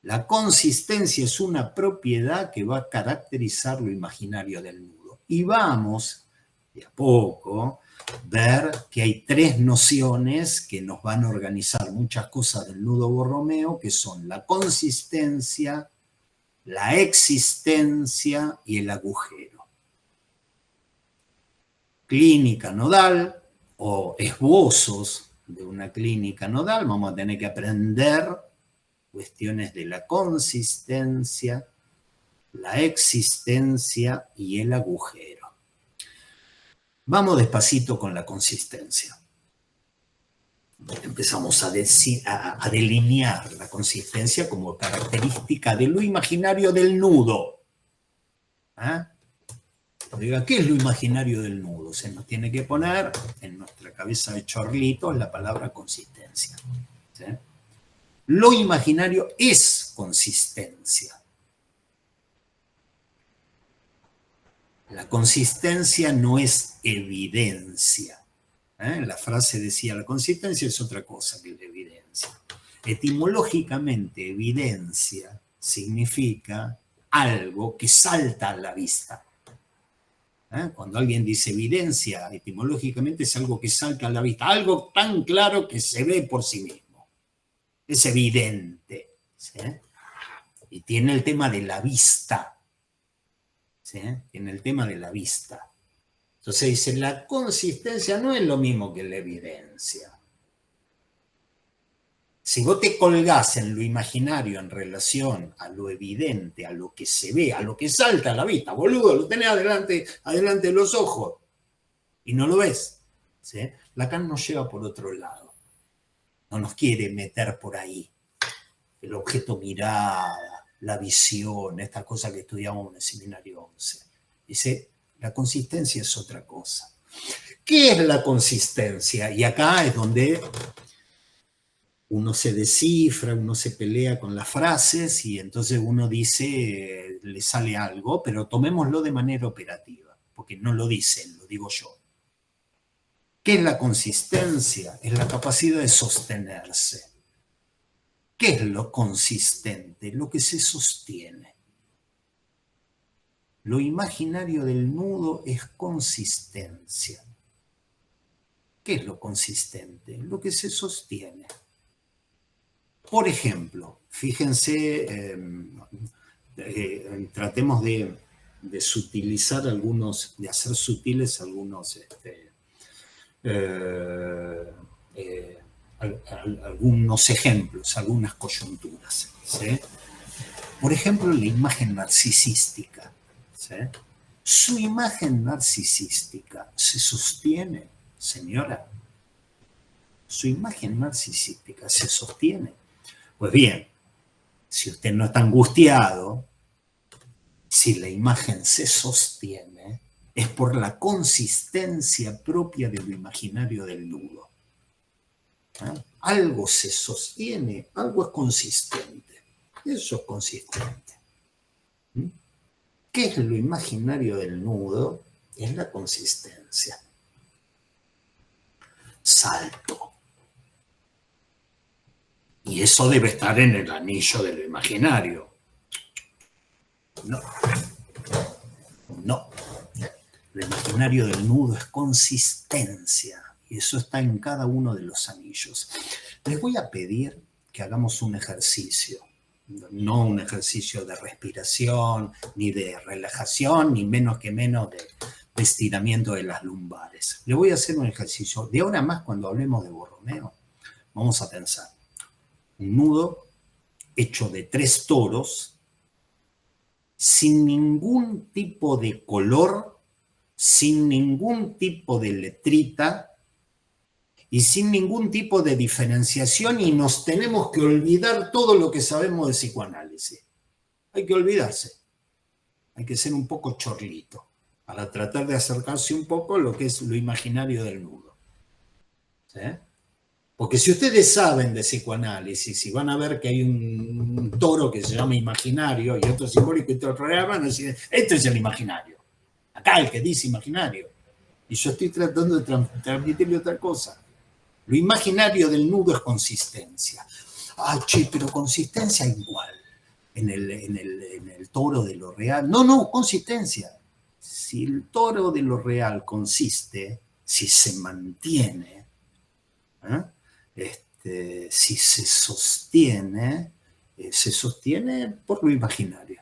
La consistencia es una propiedad que va a caracterizar lo imaginario del nudo. Y vamos, de a poco, ver que hay tres nociones que nos van a organizar muchas cosas del nudo Borromeo, que son la consistencia, la existencia y el agujero. Clínica nodal o esbozos de una clínica nodal, vamos a tener que aprender cuestiones de la consistencia, la existencia y el agujero. Vamos despacito con la consistencia. Empezamos a delinear la consistencia como característica de lo imaginario del nudo. ¿Ah? Diga, ¿qué es lo imaginario del nudo? Se nos tiene que poner en nuestra cabeza de chorlitos la palabra consistencia. ¿Sí? Lo imaginario es consistencia. La consistencia no es evidencia. La frase decía, la consistencia es otra cosa que la evidencia. Etimológicamente, evidencia significa algo que salta a la vista. Cuando alguien dice evidencia, etimológicamente es algo que salta a la vista, algo tan claro que se ve por sí mismo. Es evidente. ¿Sí? Y tiene el tema de la vista. ¿Sí? Tiene el tema de la vista. Entonces dice, la consistencia no es lo mismo que la evidencia. Si vos te colgás en lo imaginario en relación a lo evidente, a lo que se ve, a lo que salta a la vista, boludo, lo tenés adelante de los ojos y no lo ves. ¿Sí? Lacan nos lleva por otro lado. No nos quiere meter por ahí. El objeto mirada, la visión, estas cosas que estudiamos en el seminario 11. Dice, la consistencia es otra cosa. ¿Qué es la consistencia? Y acá es donde uno se descifra, uno se pelea con las frases y entonces uno dice, le sale algo, pero tomémoslo de manera operativa, porque no lo dicen, lo digo yo. ¿Qué es la consistencia? Es la capacidad de sostenerse. ¿Qué es lo consistente? Lo que se sostiene. Lo imaginario del nudo es consistencia. ¿Qué es lo consistente? Lo que se sostiene. Por ejemplo, fíjense, tratemos de sutilizar algunos, de hacer sutiles algunos, algunos ejemplos, algunas coyunturas. ¿Sí? Por ejemplo, la imagen narcisística. ¿Sí? Su imagen narcisística se sostiene, señora. Su imagen narcisística se sostiene. Pues bien, si usted no está angustiado, si la imagen se sostiene, es por la consistencia propia de lo imaginario del nudo. algo se sostiene, algo es consistente. Eso es consistente. ¿Mm? ¿Qué es lo imaginario del nudo? Es la consistencia. Salto. Y eso debe estar en el anillo de lo imaginario. No. No. Lo imaginario del nudo es consistencia. Y eso está en cada uno de los anillos. Les voy a pedir que hagamos un ejercicio. No un ejercicio de respiración, ni de relajación, ni menos de estiramiento de las lumbares. Les voy a hacer un ejercicio. De ahora más, cuando hablemos de Borromeo, vamos a pensar un nudo hecho de 3 toros, sin ningún tipo de color, sin ningún tipo de letrita y sin ningún tipo de diferenciación, y nos tenemos que olvidar todo lo que sabemos de psicoanálisis. Hay que olvidarse. Hay que ser un poco chorlito para tratar de acercarse un poco a lo que es lo imaginario del nudo. ¿Sí? Porque si ustedes saben de psicoanálisis y van a ver que hay un toro que se llama imaginario y otro simbólico y otro real, van a decir, este es el imaginario. Acá el que dice imaginario. Y yo estoy tratando de transmitirle otra cosa. Lo imaginario del nudo es consistencia. Ah, che, pero consistencia igual. En el toro de lo real. No, consistencia. Si el toro de lo real consiste, si se mantiene, si se sostiene por lo imaginario.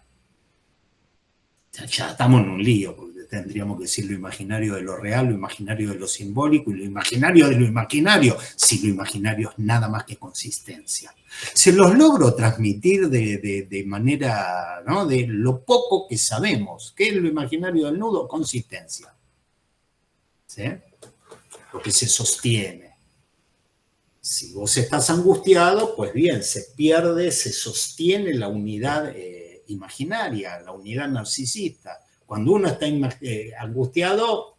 Ya estamos en un lío, porque tendríamos que decir lo imaginario de lo real, lo imaginario de lo simbólico y lo imaginario de lo imaginario, si lo imaginario es nada más que consistencia. Se los logro transmitir de manera, ¿no?, de lo poco que sabemos. ¿Qué es lo imaginario del nudo? Consistencia. ¿Sí? Lo que se sostiene. Si vos estás angustiado, pues bien, se pierde, se sostiene la unidad imaginaria, la unidad narcisista. Cuando uno está angustiado,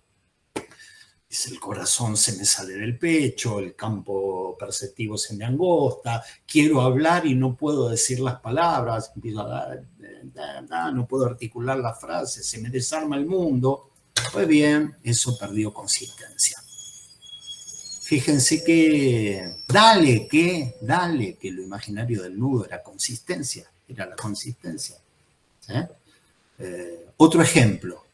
el corazón se me sale del pecho, el campo perceptivo se me angosta, quiero hablar y no puedo decir las palabras, no puedo articular las frases, se me desarma el mundo. Pues bien, eso perdió consistencia. Fíjense que, dale que lo imaginario del nudo era consistencia, era la consistencia. ¿Sí? Otro ejemplo,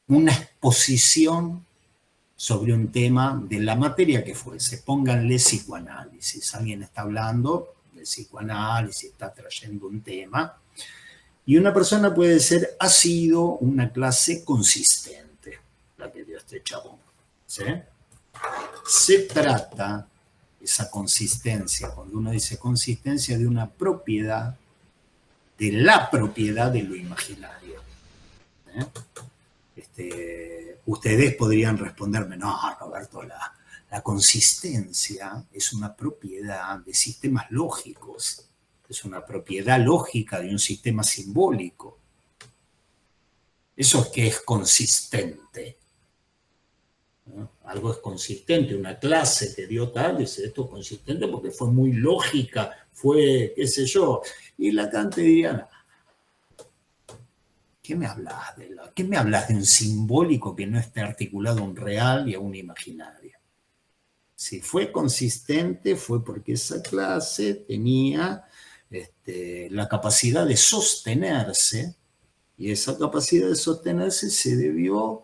una exposición sobre un tema de la materia que fuese, pónganle psicoanálisis, alguien está hablando de psicoanálisis, está trayendo un tema, y una persona puede ser, ha sido una clase consistente, la que dio este chabón. ¿Sí? Se trata, esa consistencia, cuando uno dice consistencia, de una propiedad, de la propiedad de lo imaginario. Ustedes podrían responderme, no, Roberto, la consistencia es una propiedad de sistemas lógicos, es una propiedad lógica de un sistema simbólico. Eso es que es consistente. ¿No? Algo es consistente, una clase te dio tal, dice, esto es consistente porque fue muy lógica, fue, qué sé yo, y Lacan te diría, ¿qué me hablas de un simbólico que no esté articulado a un real y a un imaginario? Si fue consistente fue porque esa clase tenía la capacidad de sostenerse, y esa capacidad de sostenerse se debió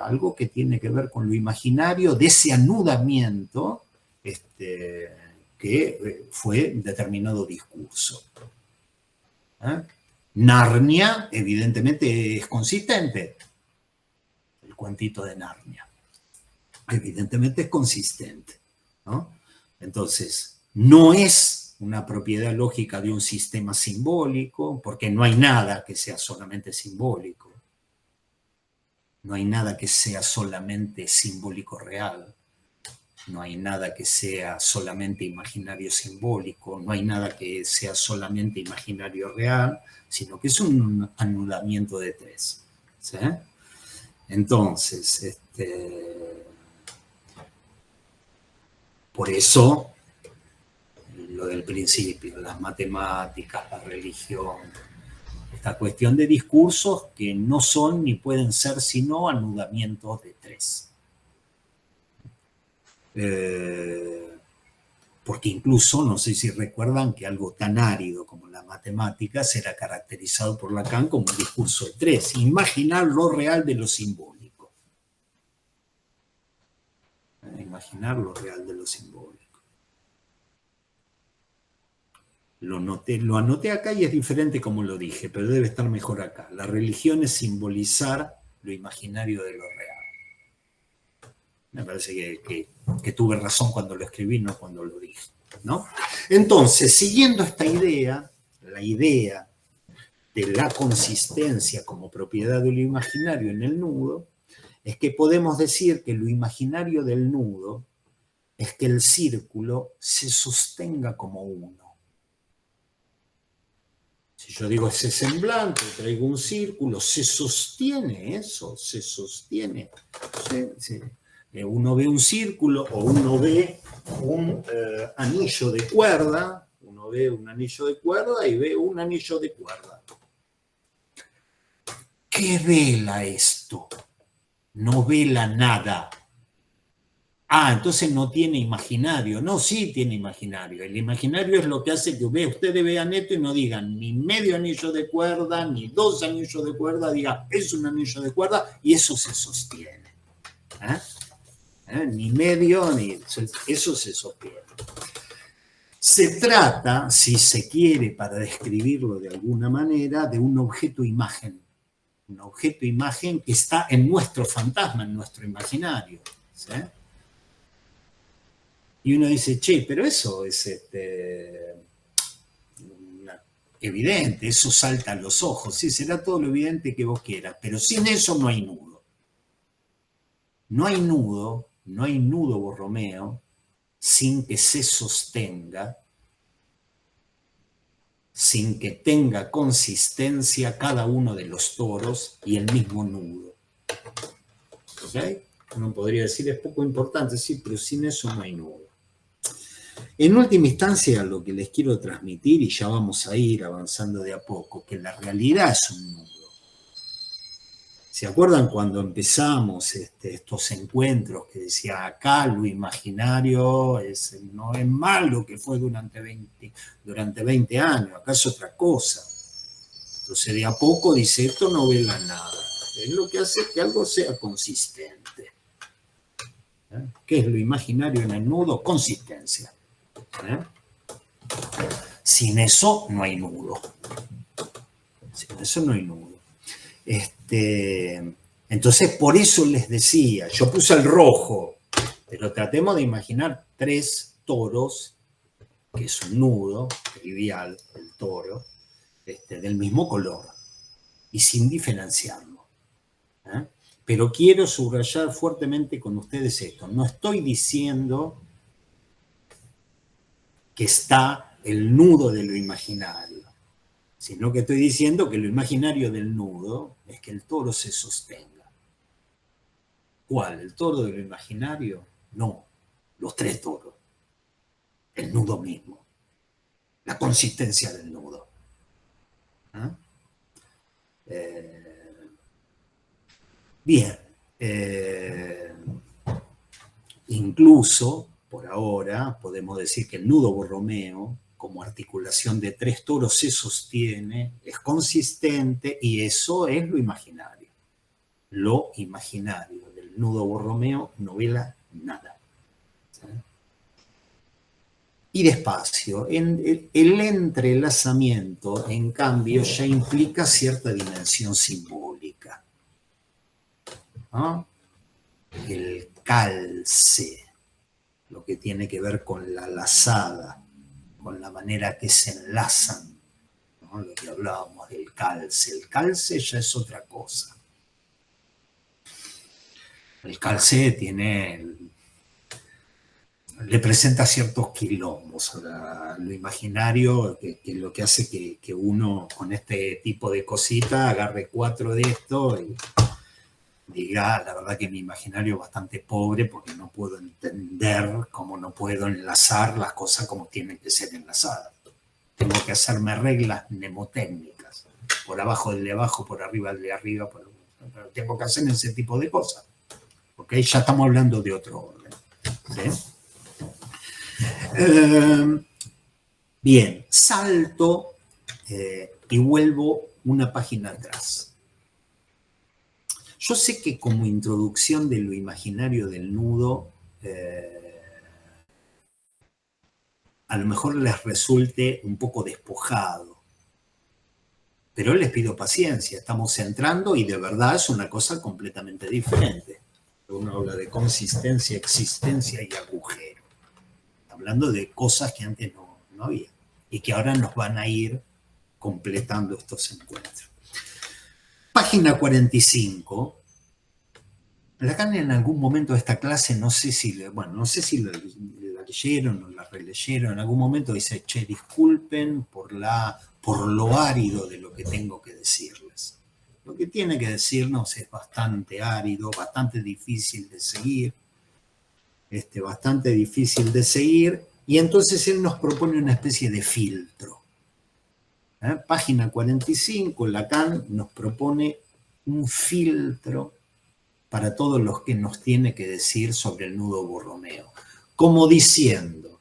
algo que tiene que ver con lo imaginario, de ese anudamiento que fue determinado discurso. Narnia, evidentemente, es consistente. El cuentito de Narnia. Evidentemente es consistente, ¿no? Entonces, no es una propiedad lógica de un sistema simbólico, porque no hay nada que sea solamente simbólico. No hay nada que sea solamente simbólico real. No hay nada que sea solamente imaginario simbólico. No hay nada que sea solamente imaginario real, sino que es un anudamiento de 3. ¿Sí? Entonces, por eso lo del principio, las matemáticas, la religión, esta cuestión de discursos que no son ni pueden ser sino anudamientos de tres. Porque incluso, no sé si recuerdan que algo tan árido como la matemática era caracterizado por Lacan como un discurso de tres, imaginar lo real de lo simbólico. Imaginar lo real de lo simbólico. Lo anoté acá y es diferente como lo dije, pero debe estar mejor acá. La religión es simbolizar lo imaginario de lo real. Me parece que tuve razón cuando lo escribí, no cuando lo dije, ¿no? Entonces, siguiendo esta idea, la idea de la consistencia como propiedad de lo imaginario en el nudo, es que podemos decir que lo imaginario del nudo es que el círculo se sostenga como uno. Si yo digo ese semblante, traigo un círculo, se sostiene eso, se sostiene. Sí. Uno ve un círculo o uno ve un anillo de cuerda, uno ve un anillo de cuerda y ve un anillo de cuerda. ¿Qué vela esto? No vela nada. Ah, entonces no tiene imaginario. No, sí tiene imaginario. El imaginario es lo que hace que ustedes vean esto y no digan ni medio anillo de cuerda, ni 2 anillos de cuerda, digan, es un anillo de cuerda y eso se sostiene. Ni medio, ni eso se sostiene. Se trata, si se quiere, para describirlo de alguna manera, de un objeto imagen. Un objeto imagen que está en nuestro fantasma, en nuestro imaginario. ¿Sí? Y uno dice, che, pero eso es evidente, eso salta a los ojos, sí, será todo lo evidente que vos quieras, pero sin eso no hay nudo. No hay nudo Borromeo sin que se sostenga, sin que tenga consistencia cada uno de los toros y el mismo nudo. ¿Ok? Uno podría decir, es poco importante, sí, pero sin eso no hay nudo. En última instancia, lo que les quiero transmitir, y ya vamos a ir avanzando de a poco, que la realidad es un nudo. ¿Se acuerdan cuando empezamos estos encuentros que decía acá lo imaginario no es más lo que fue durante 20 años, acá es otra cosa? Entonces de a poco dice, esto no vela nada, es lo que hace que algo sea consistente. ¿Qué es lo imaginario en el nudo? Consistencia. Sin eso no hay nudo. Sin eso no hay nudo. Entonces, por eso les decía, yo puse el rojo, pero tratemos de imaginar 3 toros, que es un nudo trivial, el toro, del mismo color, y sin diferenciarlo. Pero quiero subrayar fuertemente con ustedes esto. No estoy diciendo que está el nudo de lo imaginario, sino que estoy diciendo que lo imaginario del nudo es que el toro se sostenga. ¿Cuál? ¿El toro de lo imaginario? No, los 3 toros. El nudo mismo. La consistencia del nudo. Bien. Incluso, por ahora, podemos decir que el nudo Borromeo, como articulación de 3 toros, se sostiene, es consistente, y eso es lo imaginario. Lo imaginario del nudo Borromeo no vela nada. ¿Sí? Y despacio, el entrelazamiento, en cambio, ya implica cierta dimensión simbólica. ¿No? El calce, lo que tiene que ver con la lazada, con la manera que se enlazan, ¿no? Lo que hablábamos del calce. El calce ya es otra cosa. El calce le presenta ciertos quilombos a lo imaginario, que lo que hace que uno con este tipo de cosita agarre 4 de esto diga, la verdad que mi imaginario es bastante pobre porque no puedo entender cómo no puedo enlazar las cosas como tienen que ser enlazadas. Tengo que hacerme reglas mnemotécnicas, por abajo del de abajo, por arriba del de arriba, pero tengo que hacer ese tipo de cosas. ¿Ok? Ya estamos hablando de otro orden. ¿Sí? Bien, salto y vuelvo una página atrás. Yo sé que como introducción de lo imaginario del nudo, a lo mejor les resulte un poco despojado, pero les pido paciencia, estamos entrando y de verdad es una cosa completamente diferente. Uno habla de consistencia, existencia y agujero, hablando de cosas que antes no había y que ahora nos van a ir completando estos encuentros. Página 45. Lacan en algún momento de esta clase, no sé si la leyeron o la releyeron, en algún momento dice, che, disculpen por lo árido de lo que tengo que decirles. Lo que tiene que decirnos es bastante árido, bastante difícil de seguir, y entonces él nos propone una especie de filtro. Página 45, Lacan nos propone un filtro para todos los que nos tiene que decir sobre el nudo Borromeo. Como diciendo,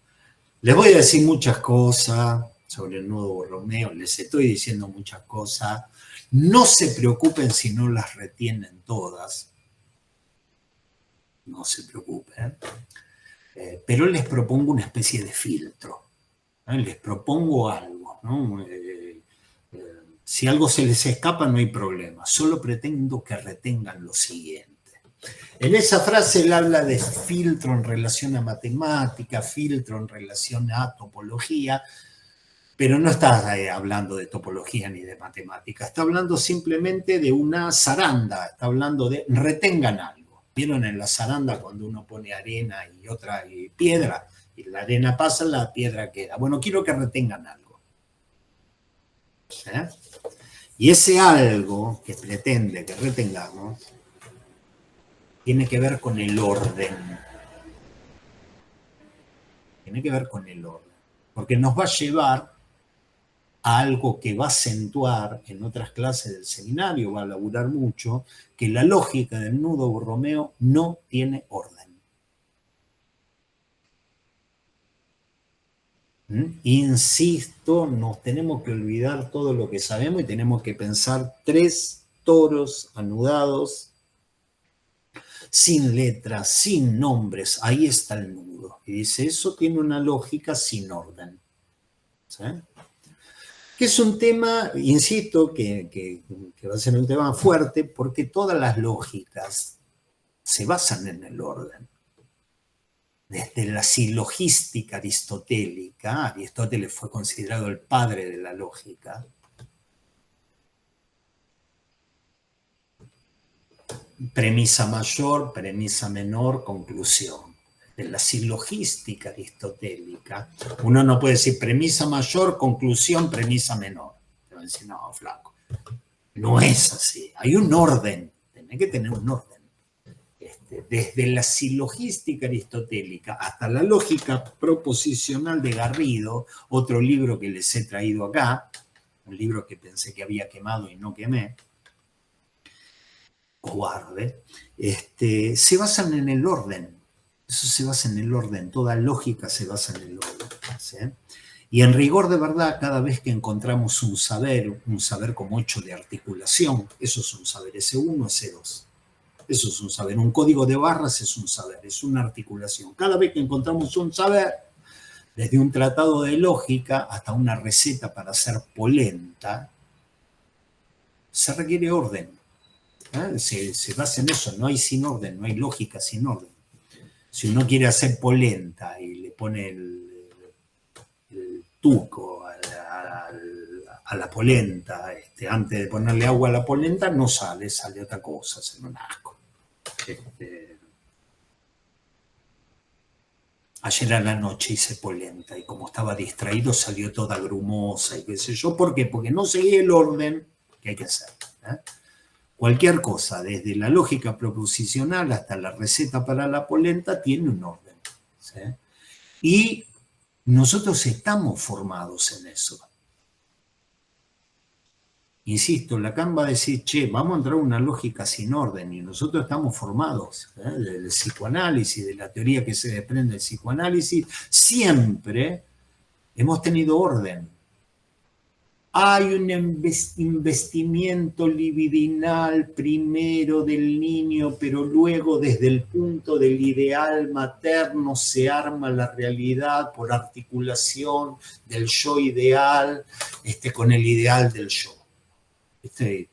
les voy a decir muchas cosas sobre el nudo Borromeo, les estoy diciendo muchas cosas, no se preocupen si no las retienen todas, no se preocupen, pero les propongo una especie de filtro, les propongo algo, ¿no? Si algo se les escapa no hay problema, solo pretendo que retengan lo siguiente. En esa frase él habla de filtro en relación a matemática, filtro en relación a topología, pero no está hablando de topología ni de matemática, está hablando simplemente de una zaranda, está hablando de retengan algo. ¿Vieron en la zaranda cuando uno pone arena y otra piedra? Y la arena pasa, la piedra queda. Bueno, quiero que retengan algo. ¿Eh? Y ese algo que pretende que retengamos tiene que ver con el orden. Tiene que ver con el orden. Porque nos va a llevar a algo que va a acentuar en otras clases del seminario, va a laburar mucho, que la lógica del nudo Borromeo no tiene orden. Insisto, nos tenemos que olvidar todo lo que sabemos y tenemos que pensar 3 toros anudados, sin letras, sin nombres, ahí está el nudo. Y dice, eso tiene una lógica sin orden. ¿Sí? Que es un tema, insisto, que va a ser un tema fuerte, porque todas las lógicas se basan en el orden. Desde la silogística aristotélica, Aristóteles fue considerado el padre de la lógica, premisa mayor, premisa menor, conclusión. De la silogística aristotélica, uno no puede decir premisa mayor, conclusión, premisa menor. Te van a decir, no, flaco, no es así. Hay un orden, tenés que tener un orden. Desde la silogística aristotélica hasta la lógica proposicional de Garrido, otro libro que les he traído acá, un libro que pensé que había quemado y no quemé, cobarde, se basan en el orden. Eso se basa en el orden, toda lógica se basa en el orden. ¿Sí? Y en rigor de verdad, cada vez que encontramos un saber como hecho de articulación, eso es un saber, S1, S2. Eso es un saber, un código de barras es un saber, es una articulación. Cada vez que encontramos un saber, desde un tratado de lógica hasta una receta para hacer polenta, se requiere orden. Se basa en eso, no hay sin orden, no hay lógica sin orden. Si uno quiere hacer polenta y le pone el tuco a la polenta, antes de ponerle agua a la polenta, no sale otra cosa, sale un asco. Ayer a la noche hice polenta y como estaba distraído salió toda grumosa y qué sé yo. ¿Por qué? Porque no seguí el orden que hay que hacer. Cualquier cosa, desde la lógica proposicional hasta la receta para la polenta, tiene un orden. ¿Sí? Y nosotros estamos formados en eso. Insisto, Lacan va a decir, che, vamos a entrar a una lógica sin orden, y nosotros estamos formados del psicoanálisis, de la teoría que se desprende del psicoanálisis, siempre hemos tenido orden. Hay un investimiento libidinal primero del niño, pero luego desde el punto del ideal materno se arma la realidad por articulación del yo ideal con el ideal del yo. Te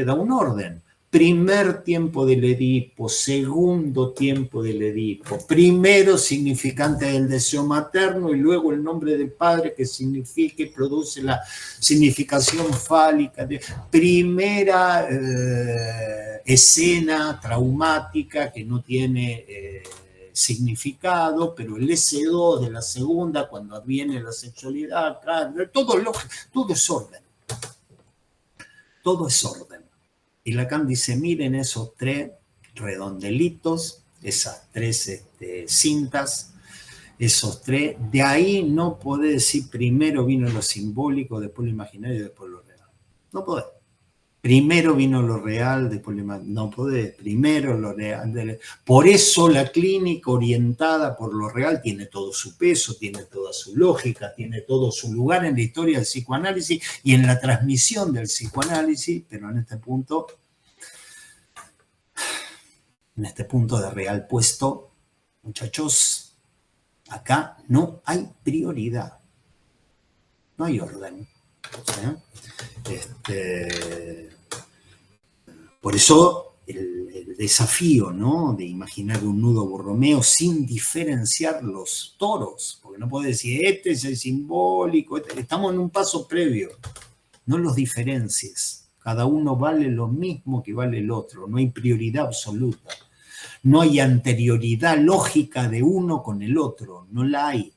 da un orden. Primer tiempo del Edipo, segundo tiempo del Edipo, primero significante del deseo materno y luego el nombre del padre que significa y produce la significación fálica, primera escena traumática que no tiene significado, pero el S2 de la segunda, cuando adviene la sexualidad, todo es orden. Todo es orden. Y Lacan dice, miren esos tres redondelitos, esas tres cintas, esos tres, de ahí no podés decir primero vino lo simbólico, después lo imaginario y después lo real. No podés. Primero vino lo real, después lo imaginario. No podés. Primero lo real. Por eso la clínica orientada por lo real tiene todo su peso, tiene toda su lógica, tiene todo su lugar en la historia del psicoanálisis y en la transmisión del psicoanálisis, pero en este punto de real puesto, muchachos, acá no hay prioridad, no hay orden. Por eso el desafío, ¿no?, de imaginar un nudo Borromeo sin diferenciar los toros, porque no podés decir, este es el simbólico, estamos en un paso previo, no los diferencies, cada uno vale lo mismo que vale el otro, no hay prioridad absoluta, no hay anterioridad lógica de uno con el otro, no la hay.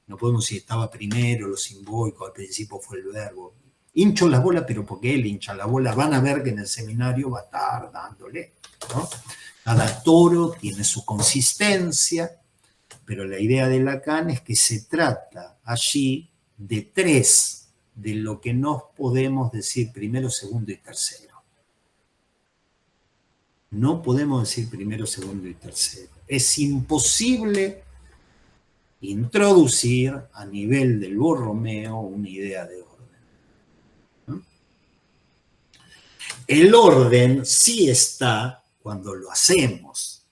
No podemos decir estaba primero lo simbólico, al principio fue el verbo. Hincho las bolas, pero porque él hincha las bolas, van a ver que en el seminario va a estar dándole, ¿no? Cada toro tiene su consistencia, pero la idea de Lacan es que se trata allí de tres, de lo que no podemos decir primero, segundo y tercero. No podemos decir primero, segundo y tercero. Es imposible introducir a nivel del Borromeo una idea de orden. ¿No? El orden sí está cuando lo hacemos.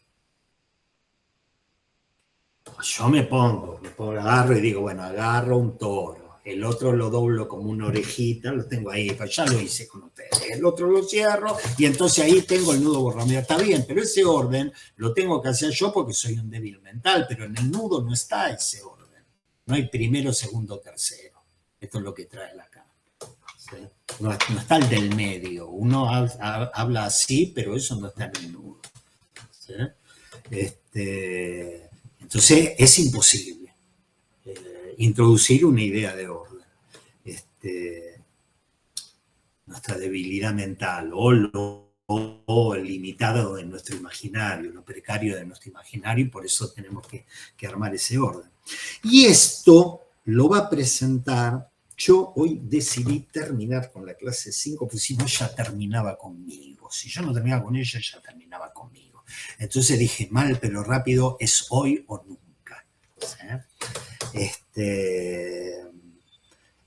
Yo me pongo, agarro y digo, bueno, agarro un toro, el otro lo doblo como una orejita, lo tengo ahí, ya lo hice con ustedes, el otro lo cierro y entonces ahí tengo el nudo Borromeo. Está bien, pero ese orden lo tengo que hacer yo porque soy un débil mental, pero en el nudo no está ese orden. No hay primero, segundo, tercero. Esto es lo que trae Lacan. ¿Sí? No está el del medio. Uno habla así, pero eso no está en el nudo. ¿Sí? Entonces es imposible introducir una idea de orden. Nuestra debilidad mental o el limitado de nuestro imaginario, lo precario de nuestro imaginario, y por eso tenemos que armar ese orden. Y esto lo va a presentar, yo hoy decidí terminar con la clase 5, pues si no ya terminaba conmigo. Si yo no terminaba con ella, ya terminaba conmigo. Entonces dije, mal pero rápido, es hoy o nunca. ¿Sí?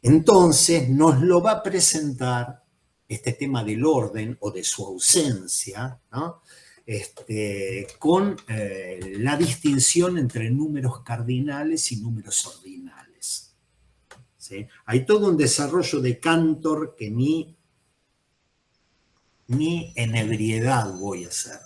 Entonces nos lo va a presentar este tema del orden o de su ausencia, ¿no? Con la distinción entre números cardinales y números ordinales. ¿Sí? Hay todo un desarrollo de Cantor que ni en ebriedad voy a hacer.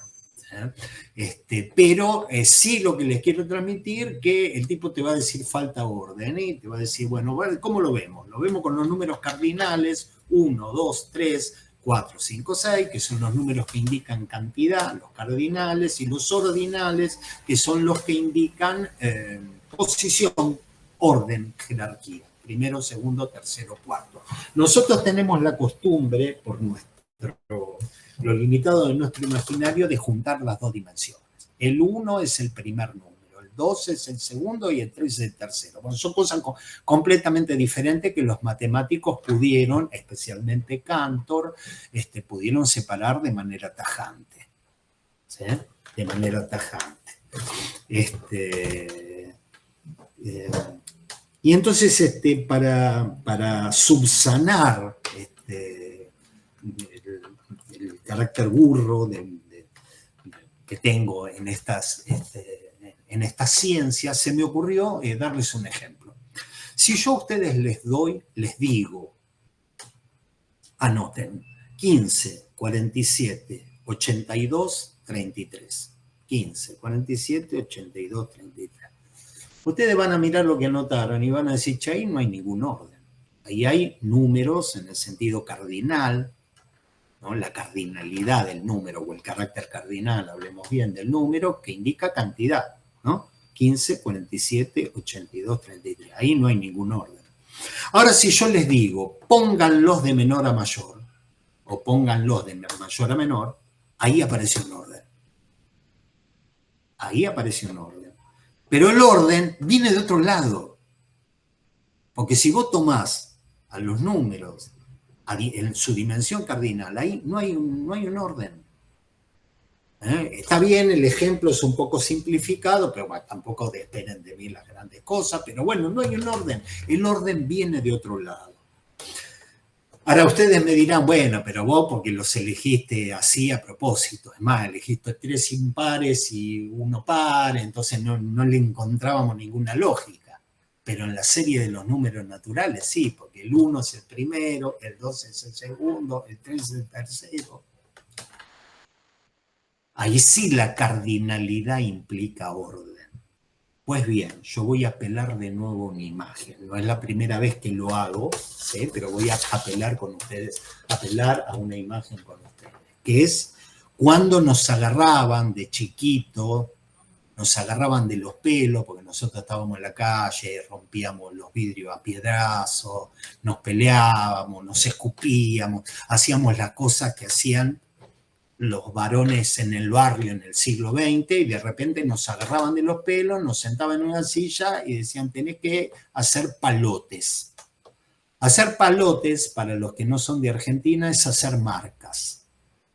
Pero sí lo que les quiero transmitir, que el tipo te va a decir falta orden y te va a decir, bueno, ¿cómo lo vemos? Lo vemos con los números cardinales, 1, 2, 3, 4, 5, 6, que son los números que indican cantidad, los cardinales, y los ordinales, que son los que indican posición, orden, jerarquía. Primero, segundo, tercero, cuarto. Nosotros tenemos la costumbre, por lo limitado de nuestro imaginario de juntar las dos dimensiones. El 1 es el primer número, el 2 es el segundo y el 3 es el tercero. Bueno, son cosas completamente diferentes que los matemáticos pudieron, especialmente Cantor, pudieron separar de manera tajante. ¿Sí? De manera tajante. Y entonces, para subsanar el carácter burro que tengo en estas ciencias, se me ocurrió darles un ejemplo. Si yo a ustedes les digo, anoten, 15, 47, 82, 33. 15, 47, 82, 33. Ustedes van a mirar lo que anotaron y van a decir, che, ahí no hay ningún orden. Ahí hay números en el sentido cardinal, ¿no? La cardinalidad del número o el carácter cardinal, hablemos bien del número, que indica cantidad, ¿no? 15, 47, 82, 33. Ahí no hay ningún orden. Ahora, si yo les digo, pónganlos de menor a mayor, o pónganlos de mayor a menor, ahí aparece un orden. Ahí aparece un orden. Pero el orden viene de otro lado. Porque si vos tomás a los números en su dimensión cardinal, ahí no hay un orden. Está bien, el ejemplo es un poco simplificado, pero bueno, tampoco esperen de mí las grandes cosas, pero bueno, no hay un orden. El orden viene de otro lado. Ahora ustedes me dirán, bueno, pero vos porque los elegiste así a propósito. Es más, elegiste 3 impares y 1 par, entonces no le encontrábamos ninguna lógica. Pero en la serie de los números naturales sí, porque el 1 es el primero, el 2 es el segundo, el 3 es el tercero. Ahí sí la cardinalidad implica orden. Pues bien, yo voy a apelar de nuevo a una imagen. No es la primera vez que lo hago, ¿sí? Pero voy a apelar con ustedes, apelar a una imagen con ustedes, que es cuando nos agarraban de chiquito, nos agarraban de los pelos, porque nosotros estábamos en la calle, rompíamos los vidrios a piedrazos, nos peleábamos, nos escupíamos, hacíamos las cosas que hacían los varones en el barrio en el siglo XX y de repente nos agarraban de los pelos, nos sentaban en una silla y decían, tenés que hacer palotes. Hacer palotes, para los que no son de Argentina, es hacer marcas.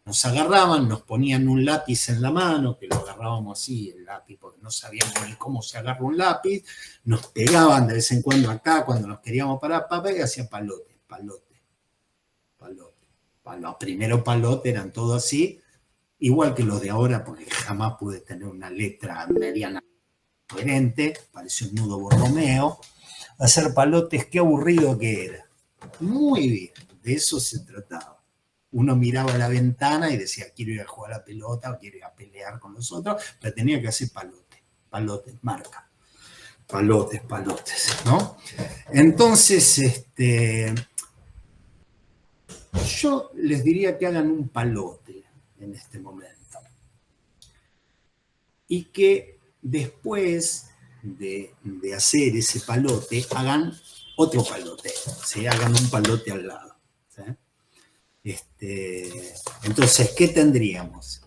Nos agarraban, nos ponían un lápiz en la mano, que lo agarrábamos así, el lápiz, porque no sabíamos ni cómo se agarra un lápiz, nos pegaban de vez en cuando acá, cuando nos queríamos parar, papá, y hacían palotes, palotes, palotes. Los primeros palotes eran todos así, igual que los de ahora, porque jamás pude tener una letra mediana coherente, pareció un nudo Borromeo. Hacer palotes, qué aburrido que era. Muy bien, de eso se trataba. Uno miraba a la ventana y decía, quiero ir a jugar a la pelota o quiero ir a pelear con los otros, pero tenía que hacer palotes, marca. Palotes, ¿no? Entonces, yo les diría que hagan un palote en este momento. Y que después de hacer ese palote, hagan otro palote, ¿sí? Hagan un palote al lado. ¿Sí? Entonces, ¿qué tendríamos?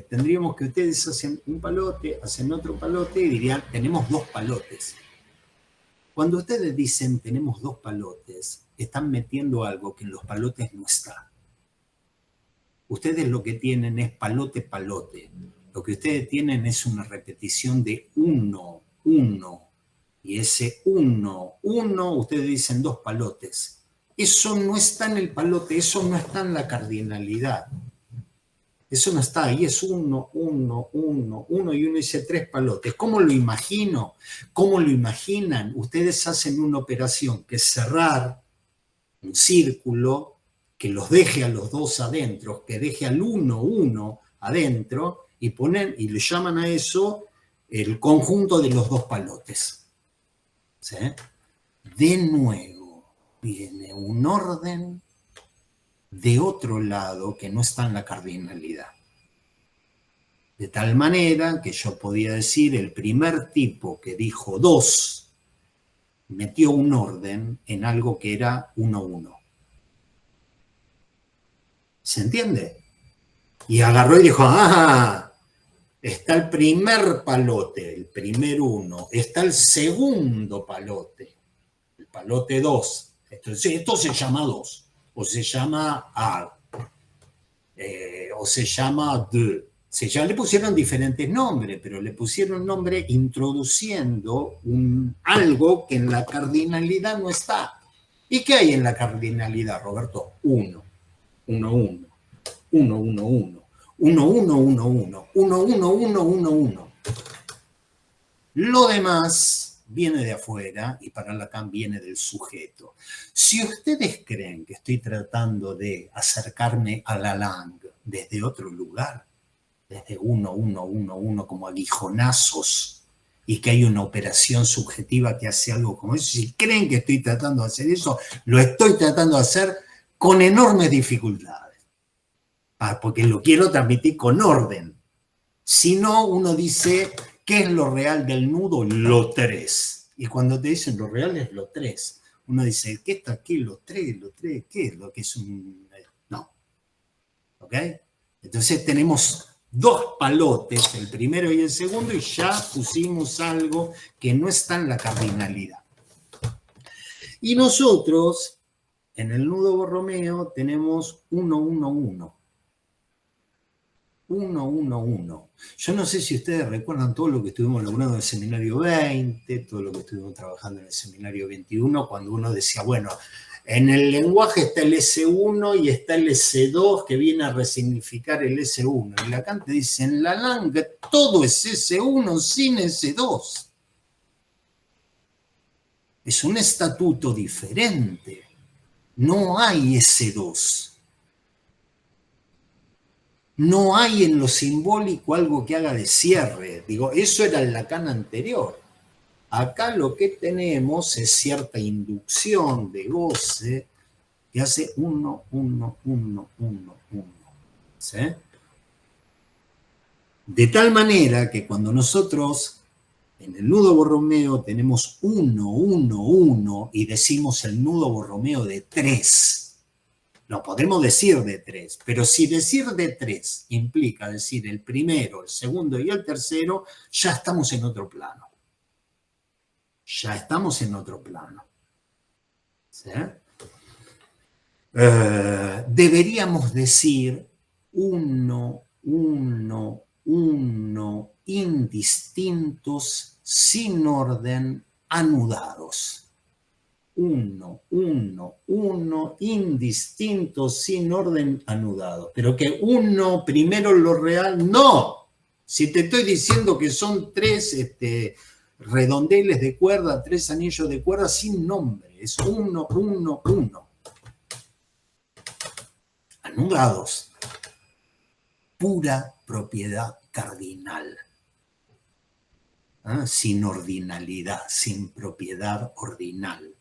Tendríamos que ustedes hacen un palote, hacen otro palote y dirían, tenemos 2 palotes. Cuando ustedes dicen tenemos 2 palotes, están metiendo algo que en los palotes no está. Ustedes lo que tienen es palote, palote. Lo que ustedes tienen es una repetición de 1, 1. Y ese 1, 1, ustedes dicen 2 palotes. Eso no está en el palote, eso no está en la cardinalidad. Eso no está ahí, es 1, 1, 1, 1 y uno dice 3 palotes. ¿Cómo lo imagino? ¿Cómo lo imaginan? Ustedes hacen una operación que es cerrar un círculo, que los deje a los 2 adentro, que deje al 1, 1 adentro, y le llaman a eso el conjunto de los 2 palotes. ¿Sí? De nuevo, viene un orden de otro lado que no está en la cardinalidad. De tal manera que yo podía decir, el primer tipo que dijo 2 metió un orden en algo que era 1, 1. ¿Se entiende? Y agarró y dijo, ah, está el primer palote, el primer 1, está el segundo palote, el palote 2. Entonces, esto se llama 2, o se llama A, o se llama D. Ya le pusieron diferentes nombres, pero le pusieron nombre introduciendo algo que en la cardinalidad no está. ¿Y qué hay en la cardinalidad, Roberto? 1, 1, 1, 1, 1, 1. 1, 1, 1, 1, 1, 1, 1, 1, 1. Lo demás viene de afuera y para Lacan viene del sujeto. Si ustedes creen que estoy tratando de acercarme a Lacan desde otro lugar, desde 1, 1, 1, 1, como aguijonazos, y que hay una operación subjetiva que hace algo como eso, si creen que estoy tratando de hacer eso, lo estoy tratando de hacer con enormes dificultades, porque lo quiero transmitir con orden. Si no, uno dice, ¿qué es lo real del nudo? Lo 3. Y cuando te dicen lo real es lo 3, uno dice, ¿qué está aquí? Lo 3, ¿qué es lo que es un...? No. ¿Ok? Entonces tenemos 2 palotes, el primero y el segundo, y ya pusimos algo que no está en la cardinalidad. Y nosotros, en el nudo Borromeo, tenemos 1, 1, 1. 1, 1, 1. Yo no sé si ustedes recuerdan todo lo que estuvimos logrando en el seminario 20, todo lo que estuvimos trabajando en el seminario 21, cuando uno decía, bueno, en el lenguaje está el S1 y está el S2 que viene a resignificar el S1. Y Lacan te dice, en la langa todo es S1 sin S2. Es un estatuto diferente. No hay S2. No hay en lo simbólico algo que haga de cierre. Digo, eso era el Lacan anterior. Acá lo que tenemos es cierta inducción de goce que hace 1, 1, 1, 1, 1. ¿Sí? De tal manera que cuando nosotros en el nudo Borromeo tenemos 1, 1, 1 y decimos el nudo Borromeo de 3, lo podemos decir de 3, pero si decir de 3 implica decir el primero, el segundo y el tercero, ya estamos en otro plano. Ya estamos en otro plano. ¿Sí? Deberíamos decir 1, 1, 1, indistintos, sin orden, anudados. 1, 1, 1, indistintos, sin orden, anudados. Pero que 1 primero lo real, no. Si te estoy diciendo que son 3 redondeles de cuerda, 3 anillos de cuerda sin nombre, es 1, 1, 1. Anudados. Pura propiedad cardinal. ¿Ah? Sin ordinalidad, sin propiedad ordinal.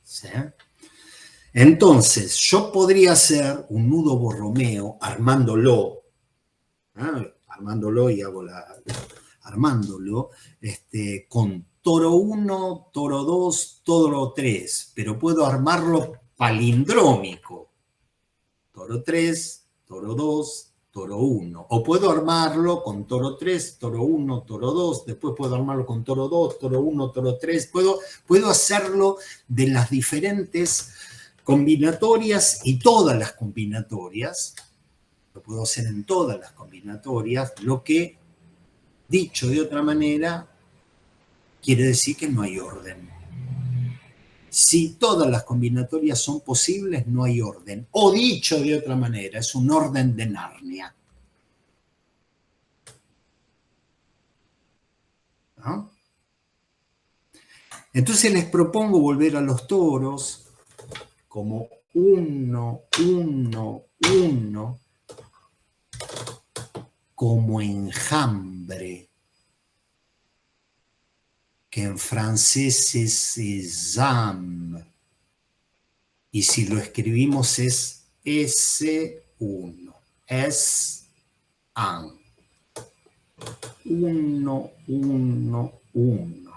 ¿Sí? Entonces, yo podría hacer un nudo Borromeo armándolo, ¿eh? Armándolo y hago armándolo, con toro 1, toro 2, toro 3, pero puedo armarlo palindrómico. Toro 3, toro 2, toro 1. O puedo armarlo con toro 3, toro 1, toro 2, después puedo armarlo con toro 2, toro 1, toro 3. Puedo hacerlo de las diferentes combinatorias y todas las combinatorias. Lo puedo hacer en todas las combinatorias, lo que, dicho de otra manera, quiere decir que no hay orden. Si todas las combinatorias son posibles, no hay orden. O dicho de otra manera, es un orden de Narnia. ¿No? Entonces les propongo volver a los toros como 1, 1, 1, como enjambre, que en francés es exam, y si lo escribimos es S1, es an. 1, 1, 1.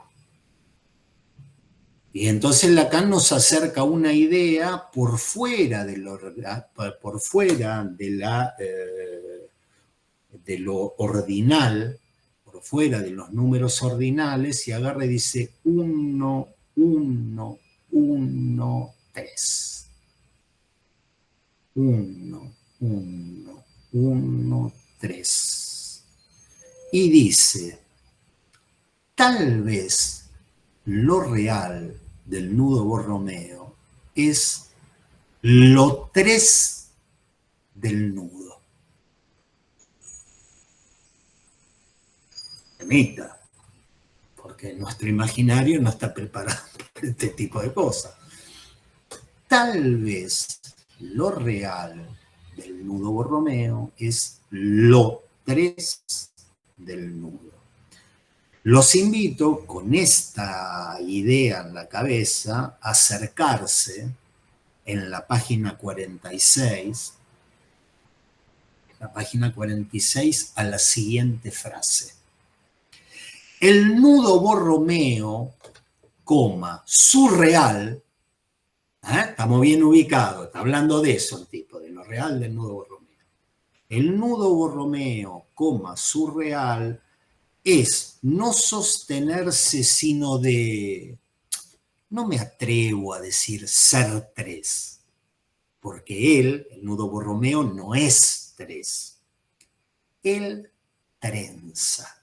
Y entonces Lacan nos acerca una idea por fuera de la de lo ordinal, por fuera de los números ordinales, y agarra y dice 1, 1, 1, 3. 1, 1, 1, 3. Y dice, tal vez lo real del nudo Borromeo es lo 3 del nudo. Temita, porque nuestro imaginario no está preparado para este tipo de cosas. Tal vez lo real del nudo Borromeo es lo 3 del nudo. Los invito, con esta idea en la cabeza, a acercarse en la página 46, a la siguiente frase. El nudo Borromeo, surreal, estamos bien ubicados, está hablando de eso el tipo, de lo real del nudo Borromeo. El nudo Borromeo, surreal, es no sostenerse sino de, no me atrevo a decir ser 3, porque el nudo Borromeo no es 3, él trenza.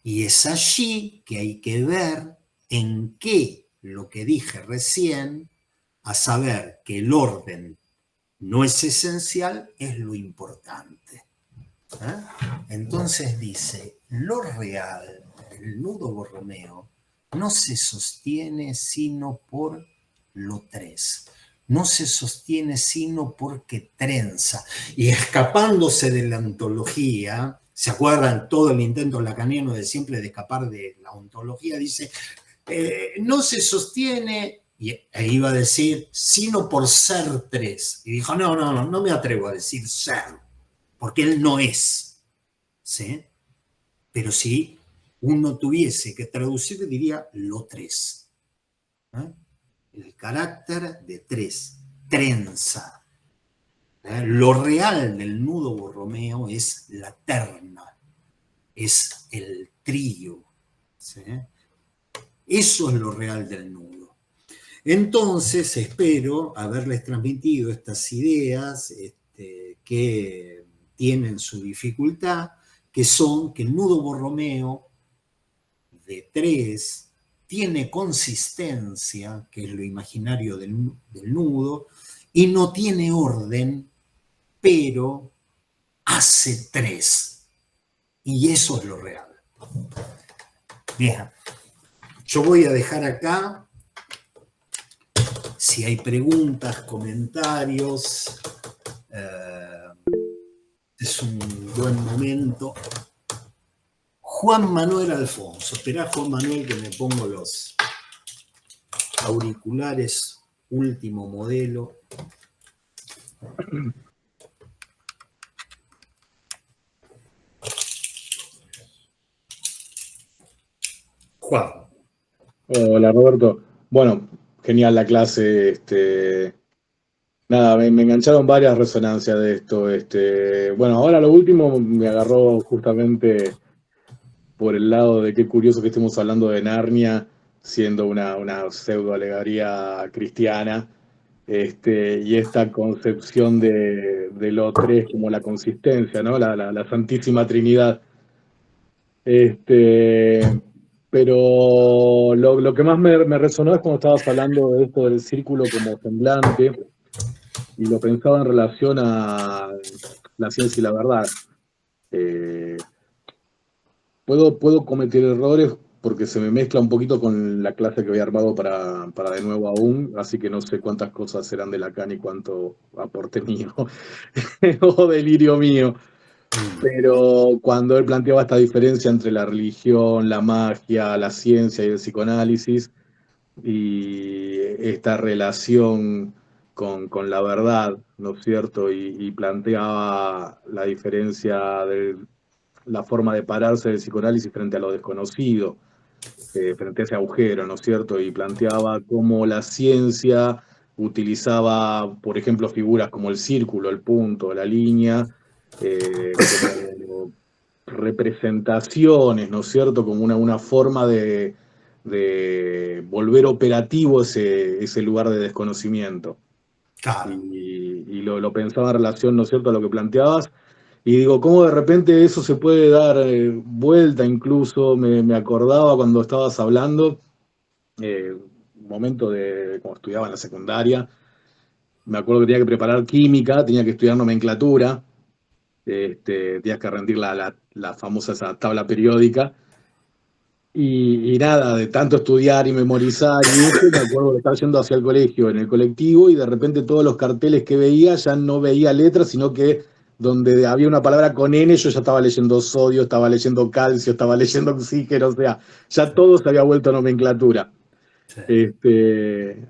Y es allí que hay que ver en qué lo que dije recién, a saber que el orden no es esencial, es lo importante. Entonces dice, lo real, el nudo Borromeo, no se sostiene sino por lo 3. No se sostiene sino porque trenza. Y escapándose de la ontología, ¿se acuerdan todo el intento lacaniano de siempre de escapar de la ontología? Dice, no se sostiene, e iba a decir, sino por ser 3. Y dijo, no me atrevo a decir ser, porque él no es. ¿Sí? Pero si uno tuviese que traducir, diría lo 3. El carácter de 3, trenza. Lo real del nudo Borromeo es la terna, es el trío. ¿Sí? Eso es lo real del nudo. Entonces, espero haberles transmitido estas ideas que tienen su dificultad, que son que el nudo Borromeo de 3 tiene consistencia, que es lo imaginario del nudo, y no tiene orden, pero hace 3. Y eso es lo real. Bien, yo voy a dejar acá, si hay preguntas, comentarios, es un buen momento. Juan Manuel Alfonso, esperá Juan Manuel que me pongo los auriculares último modelo. Juan. Hola Roberto. Bueno, genial la clase. Nada, me engancharon varias resonancias de esto. Bueno, ahora lo último me agarró justamente por el lado de qué curioso que estemos hablando de Narnia, siendo una pseudo alegoría cristiana. Y esta concepción de lo 3 como la consistencia, ¿no? La Santísima Trinidad. Pero lo que más me resonó es cuando estabas hablando de esto del círculo como semblante, y lo pensaba en relación a la ciencia y la verdad. Puedo cometer errores porque se me mezcla un poquito con la clase que había armado para de nuevo aún, así que no sé cuántas cosas serán de Lacan y cuánto aporte mío o delirio mío. Pero cuando él planteaba esta diferencia entre la religión, la magia, la ciencia y el psicoanálisis, y esta relación con la verdad, ¿no es cierto? Y planteaba la diferencia de la forma de pararse del psicoanálisis frente a lo desconocido, frente a ese agujero, ¿no es cierto? Y planteaba cómo la ciencia utilizaba, por ejemplo, figuras como el círculo, el punto, la línea, como representaciones, ¿no es cierto? Como una forma de volver operativo ese lugar de desconocimiento. Claro. Y lo pensaba en relación, ¿no es cierto?, a lo que planteabas. Y digo, ¿cómo de repente eso se puede dar vuelta incluso? Me acordaba cuando estabas hablando, un momento de cuando estudiaba en la secundaria, me acuerdo que tenía que preparar química, tenía que estudiar nomenclatura, tenías que rendir la famosa esa tabla periódica. Y nada, de tanto estudiar y memorizar y eso, me acuerdo de estar yendo hacia el colegio en el colectivo y de repente todos los carteles que veía ya no veía letras, sino que donde había una palabra con N, yo ya estaba leyendo sodio, estaba leyendo calcio, estaba leyendo oxígeno, o sea, ya todo se había vuelto nomenclatura. Sí,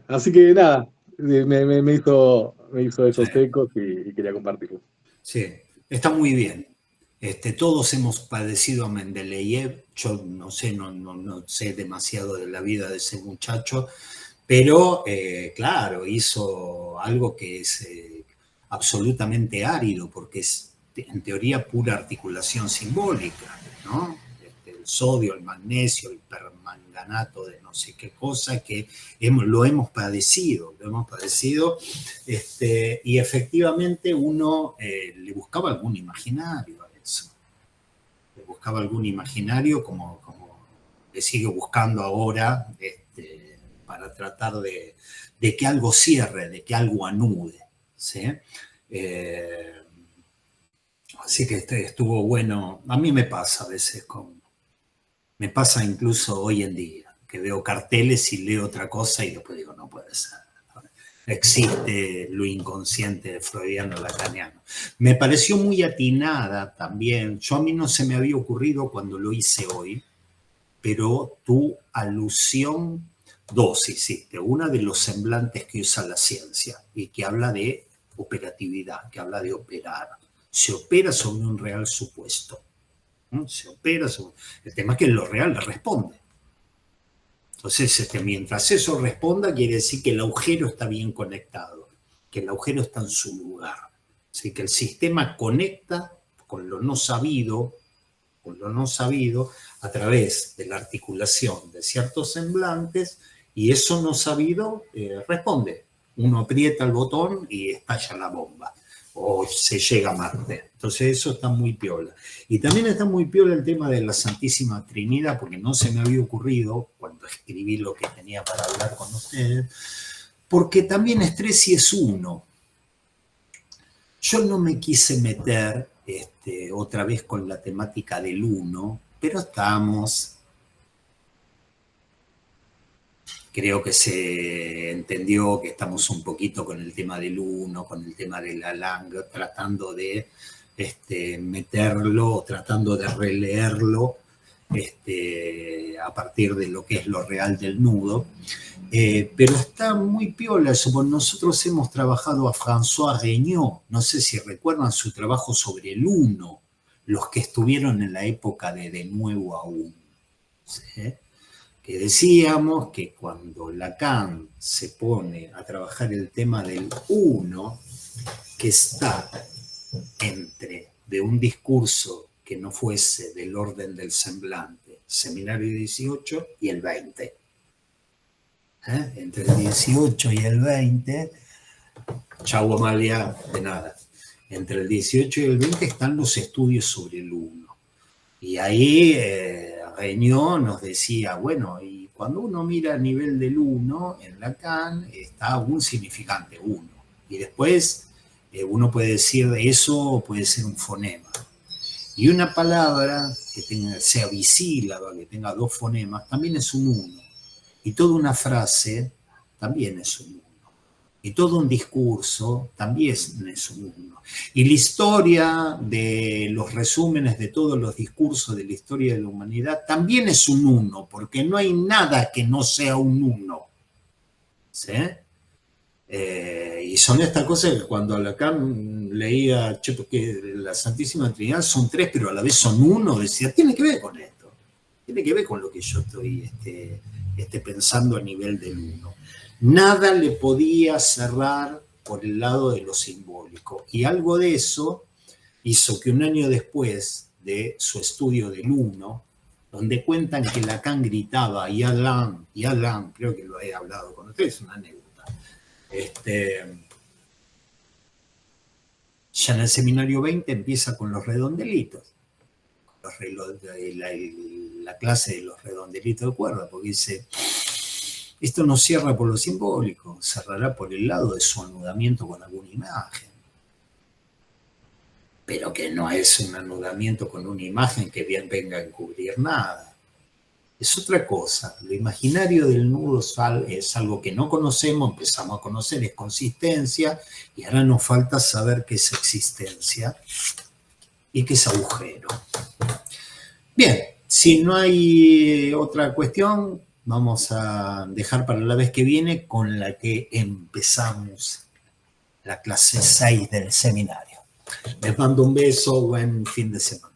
Así que nada, me hizo sí, esos ecos y quería compartirlo. sí. Está muy bien. Todos hemos padecido a Mendeleev. Yo no sé, no sé demasiado de la vida de ese muchacho, pero claro, hizo algo que es absolutamente árido, porque es en teoría pura articulación simbólica, ¿no? El sodio, el magnesio, el permanganato de no sé qué cosa, que lo hemos padecido, y efectivamente uno le buscaba algún imaginario a eso, le buscaba algún imaginario como le sigue buscando ahora, para tratar de que algo cierre, de que algo anude, ¿sí? Eh, Así que estuvo bueno. A mí me pasa a veces, me pasa incluso hoy en día, que veo carteles y leo otra cosa y después digo, no puede ser. Existe lo inconsciente freudiano lacaniano. Me pareció muy atinada también. Yo a mí no se me había ocurrido cuando lo hice hoy, pero tu alusión, dos hiciste. Una de los semblantes que usa la ciencia y que habla de operatividad, que habla de operar. Se opera sobre un real supuesto. ¿No? Se opera sobre... El tema es que lo real le responde. Entonces, mientras eso responda, quiere decir que el agujero está bien conectado, que el agujero está en su lugar. Así que el sistema conecta con lo no sabido a través de la articulación de ciertos semblantes y eso no sabido responde. Uno aprieta el botón y estalla la bomba o se llega a Marte. Entonces eso está muy piola. Y también está muy piola el tema de la Santísima Trinidad, porque no se me había ocurrido cuando escribí lo que tenía para hablar con ustedes, porque también Stresi es uno. Yo no me quise meter otra vez con la temática del uno, pero creo que se entendió que estamos un poquito con el tema del uno, con el tema de la Lang, tratando de meterlo, tratando de releerlo a partir de lo que es lo real del nudo. Pero está muy piola eso, porque nosotros hemos trabajado a François Regnault, no sé si recuerdan su trabajo sobre el uno, los que estuvieron en la época de nuevo aún. ¿Sí? Que decíamos que cuando Lacan se pone a trabajar el tema del uno, que está entre de un discurso que no fuese del orden del semblante, Seminario 18 y el 20. Entre el 18 y el 20, chau Amalia, de nada. Entre el 18 y el 20 están los estudios sobre el uno. Y ahí Regnault nos decía, bueno, y cuando uno mira a nivel del 1 en Lacan, está un significante 1. Y después uno puede decir, eso puede ser un fonema. Y una palabra que sea bisílaba, que tenga dos fonemas, también es un 1. Y toda una frase también es un 1. Y todo un discurso también es un 1. Y la historia de los resúmenes de todos los discursos de la historia de la humanidad también es un 1, porque no hay nada que no sea un 1. ¿Sí? Y son estas cosas que cuando Lacan leía que la Santísima Trinidad son 3, pero a la vez son 1, decía, tiene que ver con esto. Tiene que ver con lo que yo estoy pensando a nivel del 1. Nada le podía cerrar por el lado de lo simbólico. Y algo de eso hizo que un año después de su estudio del 1, donde cuentan que Lacan gritaba, Yalan, Yalan, creo que lo he hablado con ustedes, es una anécdota. Ya en el seminario 20 empieza con los redondelitos, la clase de los redondelitos de cuerda, porque dice, esto no cierra por lo simbólico, cerrará por el lado de su anudamiento con alguna imagen. Pero que no es un anudamiento con una imagen que bien venga a encubrir nada. Es otra cosa. Lo imaginario del nudo es algo que no conocemos, empezamos a conocer, es consistencia, y ahora nos falta saber qué es existencia y qué es agujero. Bien, si no hay otra cuestión, vamos a dejar para la vez que viene con la que empezamos la clase 6 del seminario. Les mando un beso, buen fin de semana.